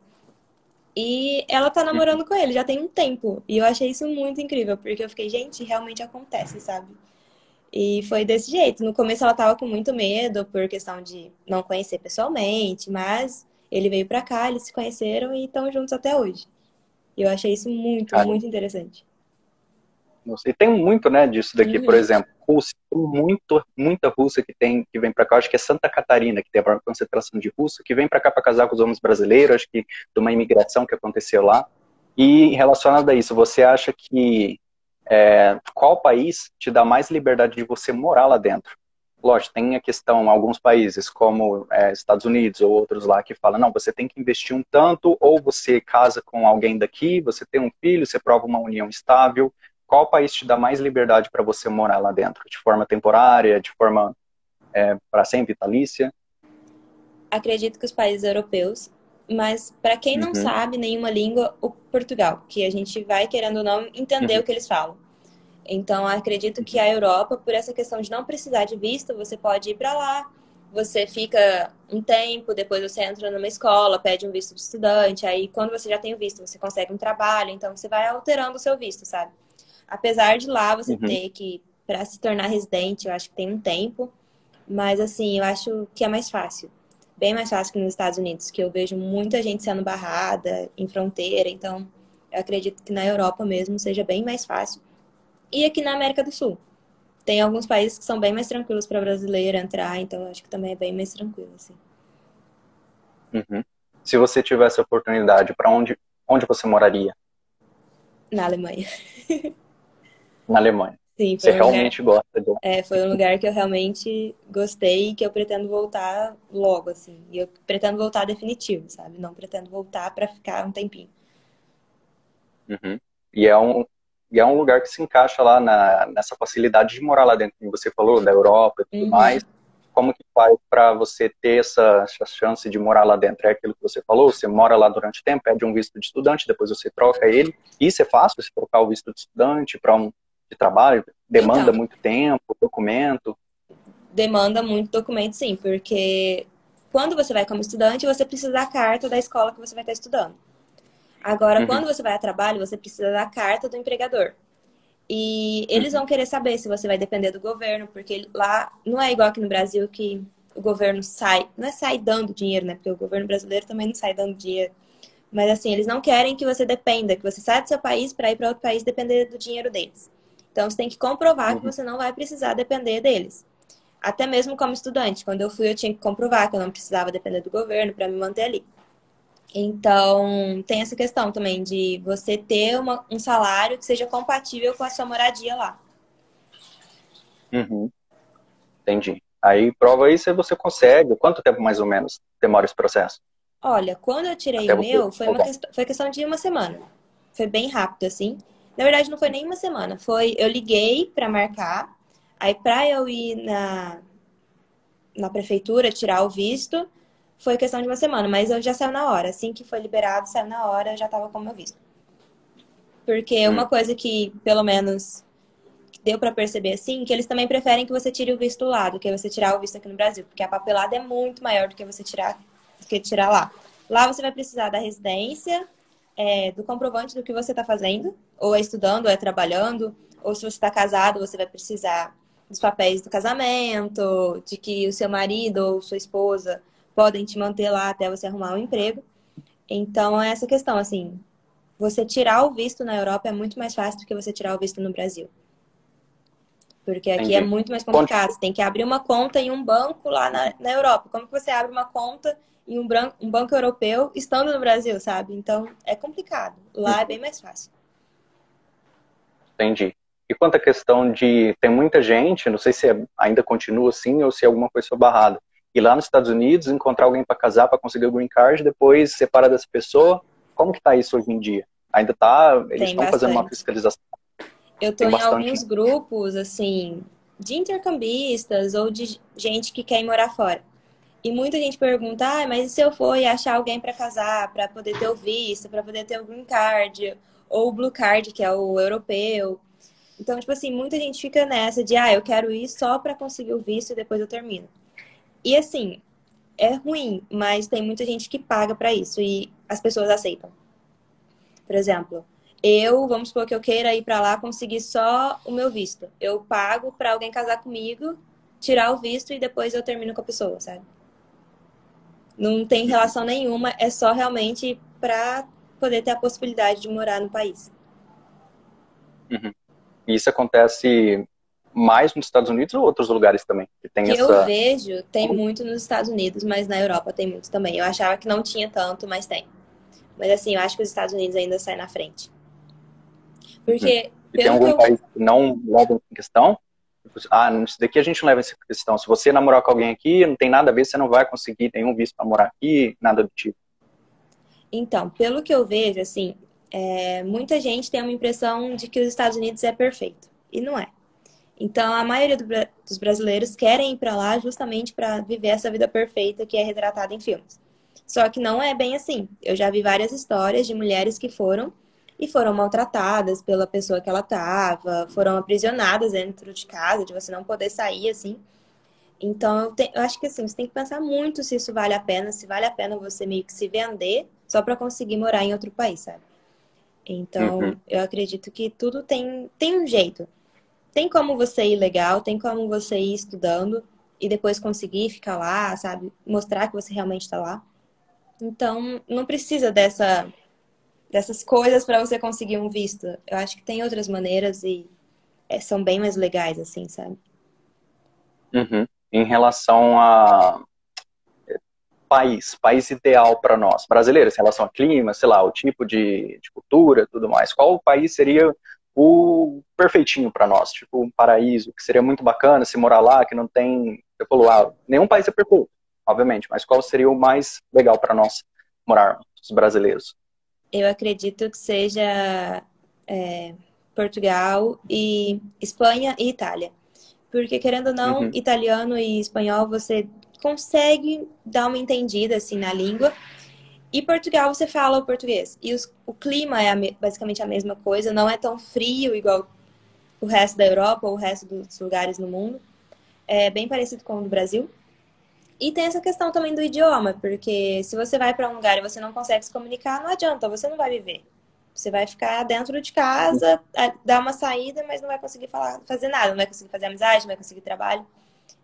E ela tá namorando com ele, já tem um tempo. E eu achei isso muito incrível, porque eu fiquei, gente, realmente acontece, sabe? E foi desse jeito. No começo ela tava com muito medo por questão de não conhecer pessoalmente, mas ele veio pra cá, eles se conheceram e estão juntos até hoje. E eu achei isso muito, Cara, muito interessante. não sei. Tem muito, né, disso daqui, por Uhum. exemplo, Rússia, tem muita russa que vem para cá, acho que é Santa Catarina, que tem a concentração de russa, que vem para cá para casar com os homens brasileiros, acho que de uma imigração que aconteceu lá. E relacionado a isso, você acha que qual país te dá mais liberdade de você morar lá dentro? Lógico, tem a questão, alguns países, como Estados Unidos ou outros lá, que falam, não, você tem que investir um tanto, ou você casa com alguém daqui, você tem um filho, você prova uma união estável. Qual país te dá mais liberdade para você morar lá dentro? De forma temporária, de forma para sempre, vitalícia? Acredito que os países europeus, mas para quem não Uhum, sabe nenhuma língua, o Portugal, que a gente vai querendo ou não entender uhum, o que eles falam. Então, acredito que uhum, a Europa, por essa questão de não precisar de visto, você pode ir para lá, você fica um tempo, depois você entra numa escola, pede um visto de estudante, aí quando você já tem o visto, você consegue um trabalho, então você vai alterando o seu visto, sabe? Apesar de lá você uhum. ter que, para se tornar residente, eu acho que tem um tempo, mas assim, eu acho que é mais fácil. Bem mais fácil que nos Estados Unidos, que eu vejo muita gente sendo barrada em fronteira, então eu acredito que na Europa mesmo seja bem mais fácil. E aqui na América do Sul. Tem alguns países que são bem mais tranquilos para brasileiro entrar, então eu acho que também é bem mais tranquilo, assim. Uhum. Se você tivesse a oportunidade, para onde você moraria? Na Alemanha. Na Alemanha. Sim, Você foi um lugar, realmente gosta de lá. foi um lugar que eu realmente gostei e que eu pretendo voltar logo, assim. E eu pretendo voltar definitivo, sabe? Não pretendo voltar pra ficar um tempinho. Uhum. E é um, e é um lugar que se encaixa lá nessa facilidade de morar lá dentro, como você falou, da Europa e tudo mais. Uhum. Como que faz para você ter essa chance de morar lá dentro? É aquilo que você falou, você mora lá durante o tempo, pede um visto de estudante, depois você troca ele. Isso é fácil, você trocar o visto de estudante para um de trabalho? Demanda Então, muito tempo, documento? demanda muito documento, sim, porque quando você vai como estudante, você precisa da carta da escola que você vai estar estudando. Agora, Uhum, quando você vai a trabalho, você precisa da carta do empregador. E eles uhum, vão querer saber se você vai depender do governo, porque lá não é igual aqui no Brasil que o governo sai, não é sai dando dinheiro, né? Porque o governo brasileiro também não sai dando dinheiro. Mas assim, eles não querem que você dependa, que você saia do seu país para ir para outro país depender do dinheiro deles. Então você tem que comprovar que uhum, você não vai precisar depender deles. Até mesmo como estudante, quando eu fui, eu tinha que comprovar que eu não precisava depender do governo para me manter ali. Então, tem essa questão também de você ter um salário que seja compatível com a sua moradia lá. uhum. Entendi. Aí prova isso e você consegue. Quanto tempo mais ou menos demora esse processo? Olha, quando eu tirei Até o você meu, provar. foi questão de uma semana. Foi bem rápido, assim. Na verdade, não foi nem uma semana. Eu liguei para marcar, aí para eu ir na prefeitura tirar o visto, foi questão de uma semana, mas eu já saiu na hora. Assim que foi liberado, saiu na hora, eu já tava com o meu visto. Porque uma Hum, coisa que, pelo menos, deu para perceber assim, que eles também preferem que você tire o visto lá do que você tirar o visto aqui no Brasil, porque a papelada é muito maior do que tirar lá. Lá você vai precisar da residência, do comprovante do que você está fazendo, ou é estudando, ou é trabalhando, ou se você está casado, você vai precisar dos papéis do casamento, de que o seu marido ou sua esposa podem te manter lá até você arrumar um emprego. Então, é essa questão, assim, você tirar o visto na Europa é muito mais fácil do que você tirar o visto no Brasil. Porque aqui é entendi. muito mais Quanto, complicado. Você tem que abrir uma conta em um banco lá na Europa. Como que você abre uma conta em um banco europeu estando no Brasil, sabe? Então é complicado. Lá é bem mais fácil. entendi. E quanto à questão de... Tem muita gente, não sei se ainda continua assim ou se alguma coisa foi barrada. Ir lá nos Estados Unidos, encontrar alguém para casar, para conseguir o green card, depois separar dessa pessoa. Como que tá isso hoje em dia? Ainda tá... Eles Tem estão fazendo uma bastante. fiscalização. Eu tô Tem em bastante, alguns né? grupos, assim, de intercambistas ou de gente que quer ir morar fora. E muita gente pergunta, mas e se eu for e achar alguém para casar, para poder ter o visto, para poder ter o green card, ou o blue card, que é o europeu. Então, tipo assim, muita gente fica nessa de, eu quero ir só para conseguir o visto e depois eu termino. E assim, é ruim, mas tem muita gente que paga para isso e as pessoas aceitam. Por exemplo, vamos supor que eu queira ir para lá conseguir só o meu visto. Eu pago para alguém casar comigo, tirar o visto e depois eu termino com a pessoa, sabe? Não tem relação nenhuma, é só realmente para poder ter a possibilidade de morar no país. Uhum. E isso acontece mais nos Estados Unidos ou outros lugares também? Que tem Que eu essa... vejo, tem muito nos Estados Unidos, mas na Europa tem muito também. Eu achava que não tinha tanto, mas tem. Mas assim, eu acho que os Estados Unidos ainda saem na frente. Uhum. Porque, E tem pelo que algum eu. país que não leva em questão? Isso daqui a gente não leva em questão. Se você namorar com alguém aqui, não tem nada a ver, você não vai conseguir nenhum visto para morar aqui, nada do tipo. Então, pelo que eu vejo, assim, muita gente tem uma impressão de que os Estados Unidos é perfeito. E não é. Então, a maioria dos brasileiros querem ir para lá justamente para viver essa vida perfeita que é retratada em filmes. Só que não é bem assim. Eu já vi várias histórias de mulheres que foram e foram maltratadas pela pessoa que ela estava, foram aprisionadas dentro de casa, de você não poder sair assim. Então, eu acho que assim, você tem que pensar muito se isso vale a pena, se vale a pena você meio que se vender só para conseguir morar em outro país, sabe? Uhum, Então, eu acredito que tudo tem um jeito. Tem como você ir legal, tem como você ir estudando e depois conseguir ficar lá, sabe? Mostrar que você realmente está lá. Então, não precisa dessas coisas para você conseguir um visto. Eu acho que tem outras maneiras e são bem mais legais, assim, sabe? uhum. Em relação a país ideal para nós, brasileiros, em relação a clima, sei lá, o tipo de cultura, tudo mais. Qual país seria o perfeitinho para nós, tipo um paraíso, que seria muito bacana se morar lá, que não tem, você falou, nenhum país é perfeito, obviamente, mas qual seria o mais legal para nós morarmos, os brasileiros? Eu acredito que seja Portugal e Espanha e Itália. Porque, querendo ou não, Uhum, italiano e espanhol você consegue dar uma entendida assim na língua. E Portugal você fala o português. E o clima é basicamente a mesma coisa, não é tão frio igual o resto da Europa ou o resto dos lugares no mundo. É bem parecido com o do Brasil. E tem essa questão também do idioma, porque se você vai para um lugar e você não consegue se comunicar, não adianta, você não vai viver. Você vai ficar dentro de casa, dar uma saída, mas não vai conseguir fazer nada, não vai conseguir fazer amizade, não vai conseguir trabalho.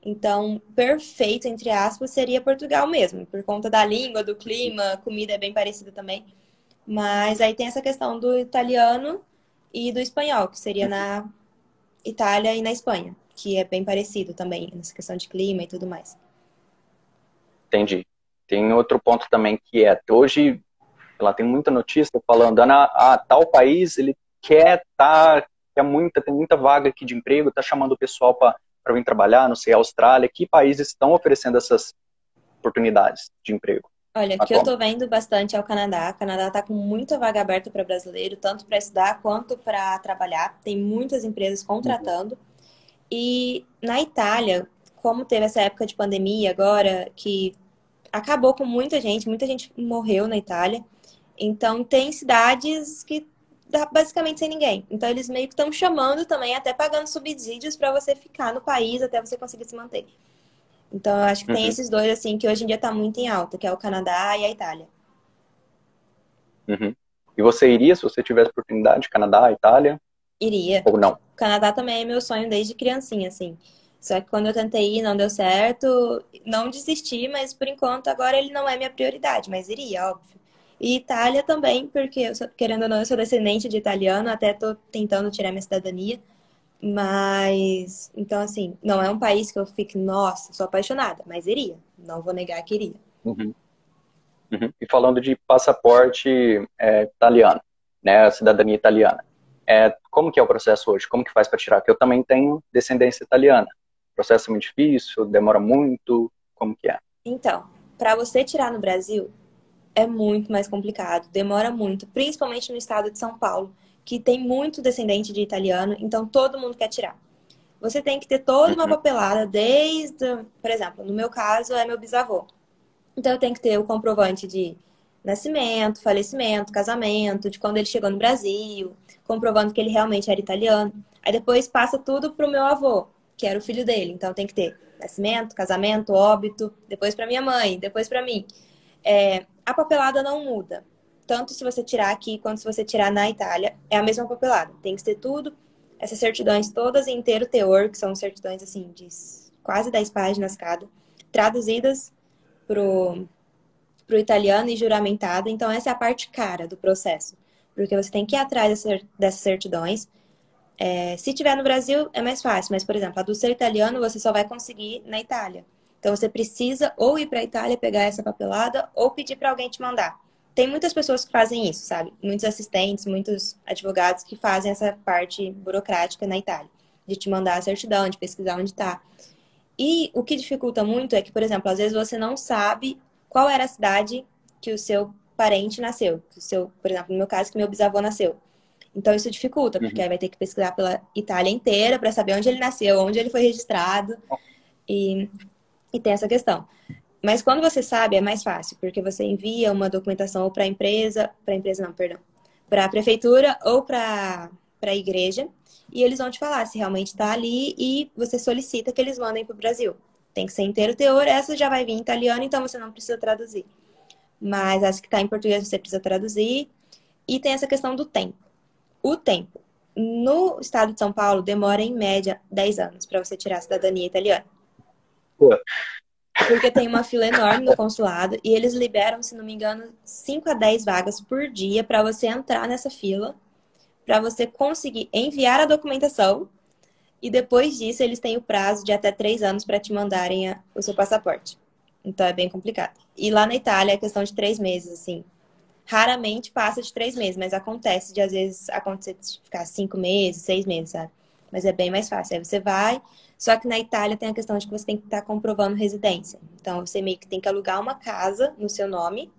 Então, perfeito, entre aspas, seria Portugal mesmo, por conta da língua, do clima, comida é bem parecida também. Mas aí tem essa questão do italiano e do espanhol, que seria na Itália e na Espanha, que é bem parecido também, nessa questão de clima e tudo mais. entendi. Tem outro ponto também que hoje, ela tem muita notícia falando, tal país, ele tem muita vaga aqui de emprego, tá chamando o pessoal para vir trabalhar, não sei, Austrália, que países estão oferecendo essas oportunidades de emprego Olha, o que eu tô atualmente? vendo bastante é o Canadá. O Canadá tá com muita vaga aberta para brasileiro, tanto para estudar quanto para trabalhar. Tem muitas empresas Uhum, contratando. E na Itália, como teve essa época de pandemia agora, que acabou com muita gente morreu na Itália. Então, tem cidades que dá basicamente sem ninguém. Então, eles meio que estão chamando também, até pagando subsídios para você ficar no país até você conseguir se manter. Então, eu acho que tem uhum, esses dois, assim, que hoje em dia tá muito em alta, que é o Canadá e a Itália. uhum. E você iria, se você tivesse oportunidade, Canadá, Itália, Iria. ou não? O Canadá também é meu sonho desde criancinha, assim. Só que quando eu tentei ir, não deu certo. Não desisti, mas por enquanto agora ele não é minha prioridade, mas iria, óbvio. E Itália também, porque querendo ou não, eu sou descendente de italiano, até tô tentando tirar minha cidadania. Mas, então assim, não é um país que eu fique, nossa, sou apaixonada, mas iria. Não vou negar que iria. Uhum, uhum. E falando de passaporte italiano, né, a cidadania italiana, como que é o processo hoje? Como que faz para tirar? Porque eu também tenho descendência italiana. O processo é muito difícil, demora muito, como que é? Então, para você tirar no Brasil, é muito mais complicado, demora muito, principalmente no estado de São Paulo, que tem muito descendente de italiano, então todo mundo quer tirar. Você tem que ter toda uma Uhum, papelada, por exemplo, no meu caso é meu bisavô. Então eu tenho que ter o comprovante de nascimento, falecimento, casamento, de quando ele chegou no Brasil, comprovando que ele realmente era italiano. Aí depois passa tudo pro meu avô, que era o filho dele. Então tem que ter nascimento, casamento, óbito, depois para minha mãe, depois para mim. A papelada não muda. Tanto se você tirar aqui quanto se você tirar na Itália, é a mesma papelada. Tem que ser tudo, essas certidões todas em inteiro teor, que são certidões assim de quase 10 páginas cada, traduzidas pro, pro italiano e juramentada. Então essa é a parte cara do processo. Porque você tem que ir atrás dessas certidões. Se tiver no Brasil, é mais fácil. Mas, por exemplo, a do seu italiano você só vai conseguir na Itália. Então, você precisa ou ir para a Itália pegar essa papelada ou pedir para alguém te mandar. Tem muitas pessoas que fazem isso, sabe? Muitos assistentes, muitos advogados que fazem essa parte burocrática na Itália. De te mandar a certidão, de pesquisar onde está. E o que dificulta muito é que, por exemplo, às vezes você não sabe qual era a cidade que o seu parente nasceu. Que o seu, por exemplo, no meu caso, que meu bisavô nasceu. Então isso dificulta, porque uhum. aí vai ter que pesquisar pela Itália inteira para saber onde ele nasceu, onde ele foi registrado e, e tem essa questão. Mas quando você sabe, é mais fácil, porque você envia uma documentação ou para a empresa não, perdão, para a prefeitura ou para a igreja, e eles vão te falar se realmente está ali e você solicita que eles mandem para o Brasil. Tem que ser inteiro teor, essa já vai vir em italiano, então você não precisa traduzir. Mas as que está em português você precisa traduzir. E tem essa questão do tempo. O tempo. No estado de São Paulo, demora em média 10 anos para você tirar a cidadania italiana. Pô, Porque tem uma fila enorme no consulado e eles liberam, se não me engano, 5 a 10 vagas por dia para você entrar nessa fila, para você conseguir enviar a documentação e depois disso eles têm o prazo de até 3 anos para te mandarem o seu passaporte. Então é bem complicado. E lá na Itália é questão de 3 meses, assim. Raramente passa de 3 meses, mas acontece de às vezes acontecer de ficar 5 meses, 6 meses, sabe? Mas é bem mais fácil. Aí você vai, só que na Itália tem a questão de que você tem que estar comprovando residência. Então você meio que tem que alugar uma casa no seu nome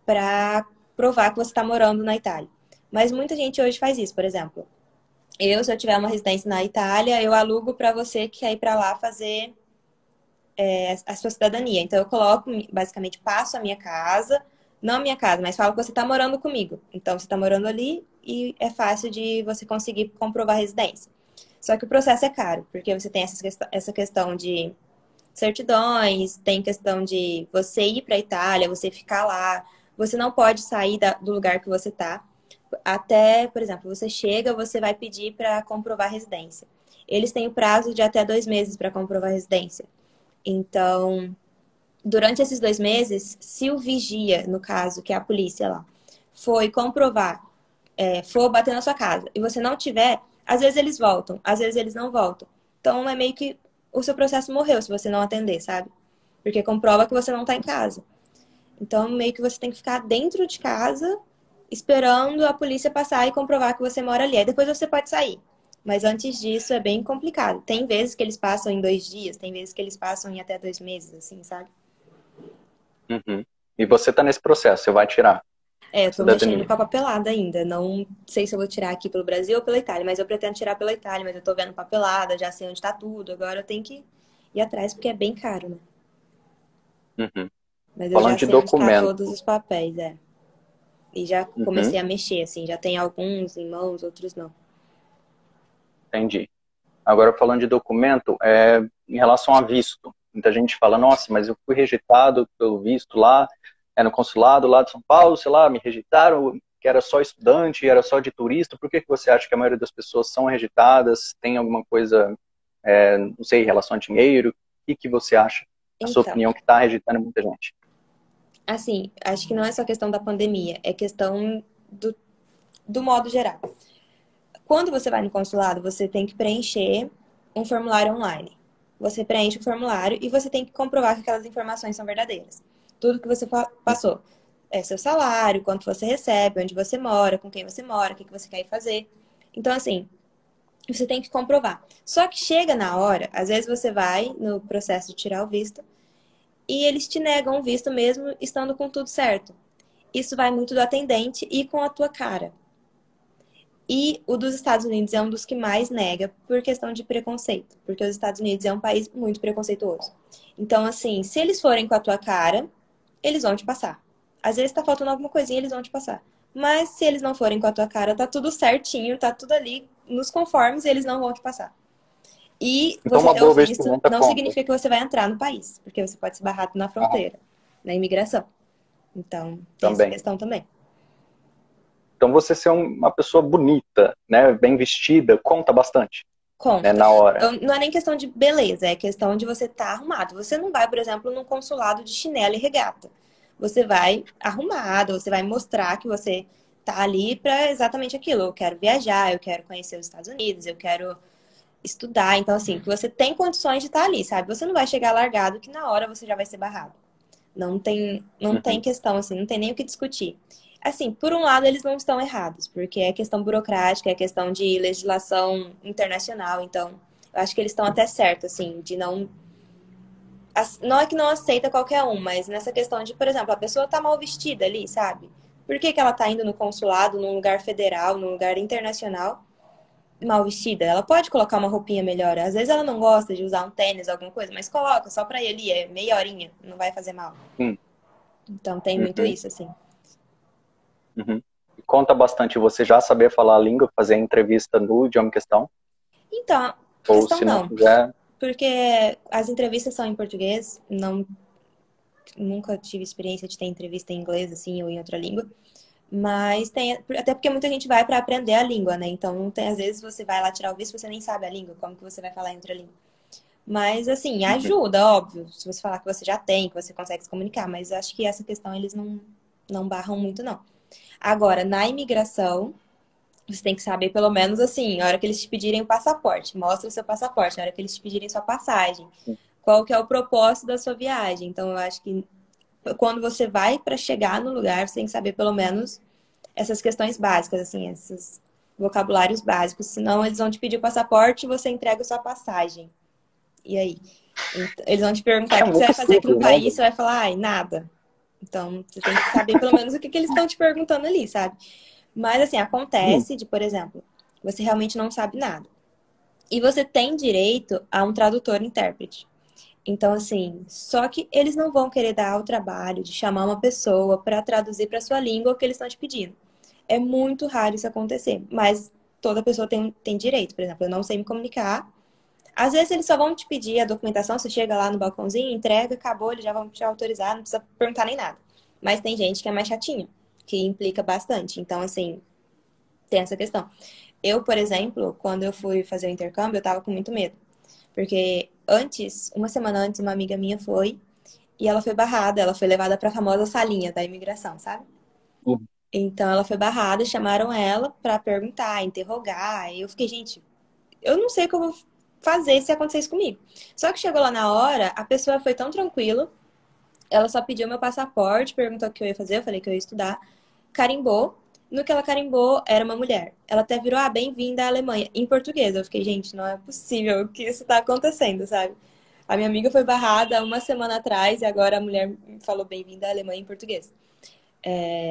para provar que você está morando na Itália. Mas muita gente hoje faz isso, por exemplo. Se eu tiver uma residência na Itália, eu alugo para você que quer ir para lá fazer a sua cidadania. Então eu coloco, basicamente, passo a minha casa, não a minha casa, mas falo que você está morando comigo. Então você está morando ali e é fácil de você conseguir comprovar a residência. Só que o processo é caro, porque você tem essa questão de certidões, tem questão de você ir para a Itália, você ficar lá, você não pode sair do lugar que você está. Até, por exemplo, você chega, você vai pedir para comprovar a residência. Eles têm o prazo de até 2 meses para comprovar a residência. Então, durante esses 2 meses, se o vigia, no caso, que é a polícia lá, foi comprovar, for bater na sua casa, e você não tiver, às vezes eles voltam, às vezes eles não voltam. Então, é meio que o seu processo morreu se você não atender, sabe? Porque comprova que você não está em casa. Então, meio que você tem que ficar dentro de casa, esperando a polícia passar e comprovar que você mora ali. Aí depois você pode sair. Mas antes disso é bem complicado. Tem vezes que eles passam em 2 dias, tem vezes que eles passam em até 2 meses, assim, sabe? Uhum. E você tá nesse processo, você vai tirar Eu a tô mexendo cidadania. com a papelada ainda. Não sei se eu vou tirar aqui pelo Brasil ou pela Itália, mas eu pretendo tirar pela Itália. Mas eu tô vendo papelada, já sei onde tá tudo. Agora eu tenho que ir atrás, porque é bem caro, né? Uhum. Mas eu Falando já de sei onde tá documento. todos os papéis, E já Uhum. comecei a mexer, assim. Já tem alguns em mãos, outros não. Entendi. Agora, falando de documento, em relação a visto. Muita gente fala, nossa, mas eu fui rejeitado pelo visto lá, no consulado lá de São Paulo, sei lá, me rejeitaram, que era só estudante, era só de turista. Por que você acha que a maioria das pessoas são rejeitadas? Tem alguma coisa, não sei, em relação a dinheiro? O que você acha, a sua Então, opinião, que está rejeitando muita gente? assim, acho que não é só questão da pandemia, é questão do modo geral. Quando você vai no consulado, você tem que preencher um formulário online. Você preenche o formulário e você tem que comprovar que aquelas informações são verdadeiras. Tudo que você passou. Seu salário, quanto você recebe, onde você mora, com quem você mora, o que você quer ir fazer. Então, assim, você tem que comprovar. Só que chega na hora, às vezes você vai no processo de tirar o visto e eles te negam o visto mesmo estando com tudo certo. Isso vai muito do atendente e com a tua cara. E o dos Estados Unidos é um dos que mais nega por questão de preconceito, porque os Estados Unidos é um país muito preconceituoso. Então, assim, se eles forem com a tua cara, eles vão te passar. Às vezes tá faltando alguma coisinha, eles vão te passar. Mas se eles não forem com a tua cara, tá tudo certinho, tá tudo ali nos conformes e eles não vão te passar. E Então, você uma ter o boa visto vestimenta não conta. significa que você vai entrar no país, porque você pode ser barrado na Aham, fronteira, na imigração. Então, tem essa também. questão também. Então, você ser uma pessoa bonita, né, bem vestida, conta bastante, né, Conta. na hora. Então, não é nem questão de beleza, é questão de você estar arrumado. Você não vai, por exemplo, num consulado de chinelo e regata. Você vai arrumado, você vai mostrar que você tá ali para exatamente aquilo. Eu quero viajar, eu quero conhecer os Estados Unidos, eu quero estudar. Então, assim, que você tem condições de estar ali, sabe? Você não vai chegar largado que na hora você já vai ser barrado. Não tem Uhum, questão, assim, não tem nem o que discutir. Assim, por um lado, eles não estão errados, porque é questão burocrática, é questão de legislação internacional, então eu acho que eles estão até certos, assim, de não. Não é que não aceita qualquer um, mas nessa questão de, por exemplo, a pessoa tá mal vestida ali, sabe? Por que que ela tá indo no consulado, num lugar federal, num lugar internacional, mal vestida? Ela pode colocar uma roupinha melhor. Às vezes ela não gosta de usar um tênis, alguma coisa, mas coloca só pra ir ali, é meia horinha, não vai fazer mal. uhum, Então tem muito uhum, isso, assim. uhum. E conta bastante você já saber falar a língua, fazer a entrevista no idioma em questão, Então, ou questão se não não, quiser. porque as entrevistas são em português, não, nunca tive experiência de ter entrevista em inglês, assim, ou em outra língua. Mas tem, até porque muita gente vai para aprender a língua, né? Então, não tem, às vezes você vai lá tirar o visto e você nem sabe a língua, como que você vai falar em outra língua. Mas, assim, Uhum, ajuda, óbvio, se você falar que você já tem, que você consegue se comunicar, mas acho que essa questão eles não barram muito, não. Agora, na imigração, você tem que saber pelo menos assim, na hora que eles te pedirem o passaporte, mostra o seu passaporte, na hora que eles te pedirem sua passagem, qual que é o propósito da sua viagem. Então, eu acho que quando você vai para chegar no lugar, você tem que saber pelo menos essas questões básicas, assim, esses vocabulários básicos. Senão eles vão te pedir o passaporte e você entrega a sua passagem. E aí? Eles vão te perguntar É o que você muito vai fazer aqui no simples, né? país, você vai falar, ai, nada. Então, você tem que saber pelo menos o que eles estão te perguntando ali, sabe? Mas, assim, acontece de, por exemplo, você realmente não sabe nada. E você tem direito a um tradutor e intérprete. Então, assim, só que eles não vão querer dar o trabalho de chamar uma pessoa para traduzir para sua língua o que eles estão te pedindo. É muito raro isso acontecer, mas toda pessoa tem direito. Por exemplo, eu não sei me comunicar. Às vezes eles só vão te pedir a documentação, você chega lá no balcãozinho, entrega, acabou, eles já vão te autorizar, não precisa perguntar nem nada. Mas tem gente que é mais chatinha, que implica bastante. Então, assim, tem essa questão. Eu, por exemplo, quando eu fui fazer o intercâmbio, eu tava com muito medo. Porque antes, uma semana antes, uma amiga minha foi e ela foi barrada, ela foi levada para a famosa salinha da imigração, sabe? Uhum. Então ela foi barrada, chamaram ela para perguntar, interrogar. E eu fiquei, gente, eu não sei o que eu vou fazer se acontecer isso comigo. Só que chegou lá na hora, a pessoa foi tão tranquila, ela só pediu meu passaporte, perguntou o que eu ia fazer, eu falei que eu ia estudar, carimbou. No que ela carimbou, era uma mulher. Ela até virou, bem-vinda à Alemanha, em português. Eu fiquei, gente, não é possível que isso tá acontecendo, sabe? A minha amiga foi barrada uma semana atrás e agora a mulher me falou bem-vinda à Alemanha em português.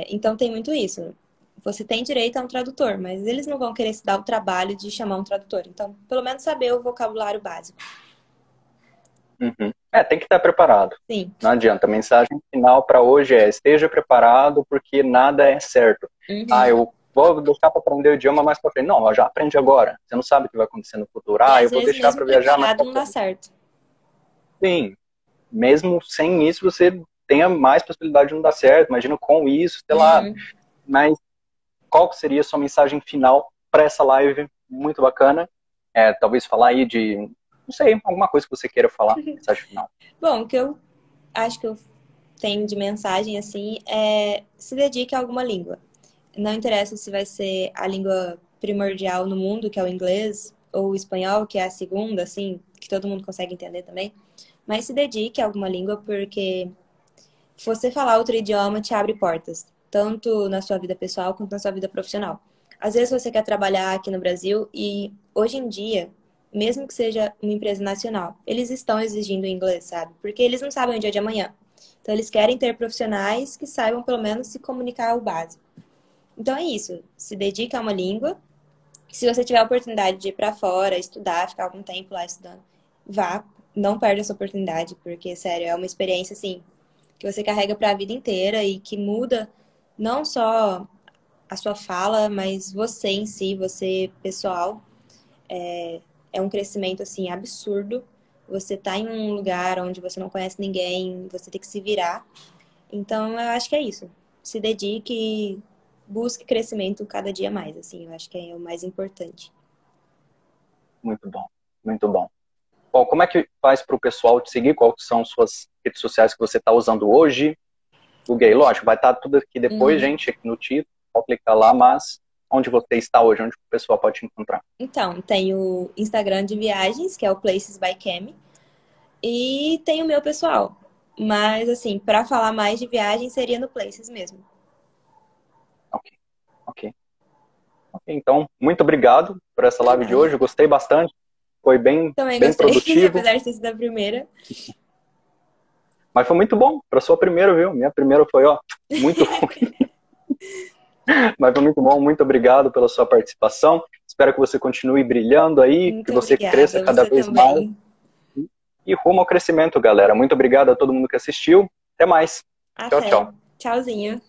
Então tem muito isso. Você tem direito a um tradutor, mas eles não vão querer se dar o trabalho de chamar um tradutor. Então, pelo menos saber o vocabulário básico. Uhum. Tem que estar preparado. Sim. Não adianta. A mensagem final para hoje é: esteja preparado, porque nada é certo. Uhum. Eu vou deixar para aprender o idioma mais para frente. Não, já aprende agora. Você não sabe o que vai acontecer no futuro. E Eu às vou vezes deixar mesmo para viajar mais preparado para não dá frente. certo. Sim. Mesmo sem isso, você tenha mais possibilidade de não dar certo. Imagina com isso, sei lá. Uhum. Mas qual que seria a sua mensagem final para essa live? Muito bacana. Talvez falar aí de, não sei, alguma coisa que você queira falar, mensagem final. Bom, o que eu acho que eu tenho de mensagem, assim, é se dedique a alguma língua. Não interessa se vai ser a língua primordial no mundo, que é o inglês, ou o espanhol, que é a segunda, assim, que todo mundo consegue entender também. Mas se dedique a alguma língua, porque você falar outro idioma te abre portas, tanto na sua vida pessoal quanto na sua vida profissional. Às vezes você quer trabalhar aqui no Brasil e hoje em dia, mesmo que seja uma empresa nacional, eles estão exigindo inglês, sabe? Porque eles não sabem o dia de amanhã. Então eles querem ter profissionais que saibam pelo menos se comunicar o básico. Então é isso, se dedica a uma língua. Se você tiver a oportunidade de ir para fora, estudar, ficar algum tempo lá estudando, vá, não perde essa oportunidade, porque sério, é uma experiência assim que você carrega para a vida inteira e que muda não só a sua fala, mas você em si, você pessoal. É um crescimento assim absurdo. Você tá em um lugar onde você não conhece ninguém, você tem que se virar. Então, eu acho que é isso. Se dedique e busque crescimento cada dia mais, assim. Eu acho que é o mais importante. Muito bom, muito bom. Bom, como é que faz para o pessoal te seguir? Quais são suas redes sociais que você está usando hoje? O Gay, lógico, vai estar tudo aqui depois, gente, aqui no título. Pode clicar lá, mas onde você está hoje? Onde o pessoal pode te encontrar? Então, tem o Instagram de viagens, que é o Places by Cami. E tem o meu pessoal. Mas, assim, para falar mais de viagem, seria no Places mesmo. Ok. Então, muito obrigado por essa live de hoje. Eu gostei bastante. Foi bem Também gostei, produtivo. apesar de ter sido a primeira. Mas foi muito bom para sua primeira, viu? Minha primeira foi, muito ruim. Mas foi muito bom. Muito obrigado pela sua participação. Espero que você continue brilhando aí, Muito que você obrigada, cresça cada você vez também. mais. E rumo ao crescimento, galera. Muito obrigado a todo mundo que assistiu. Até mais. Até. Tchau, tchau. Tchauzinho.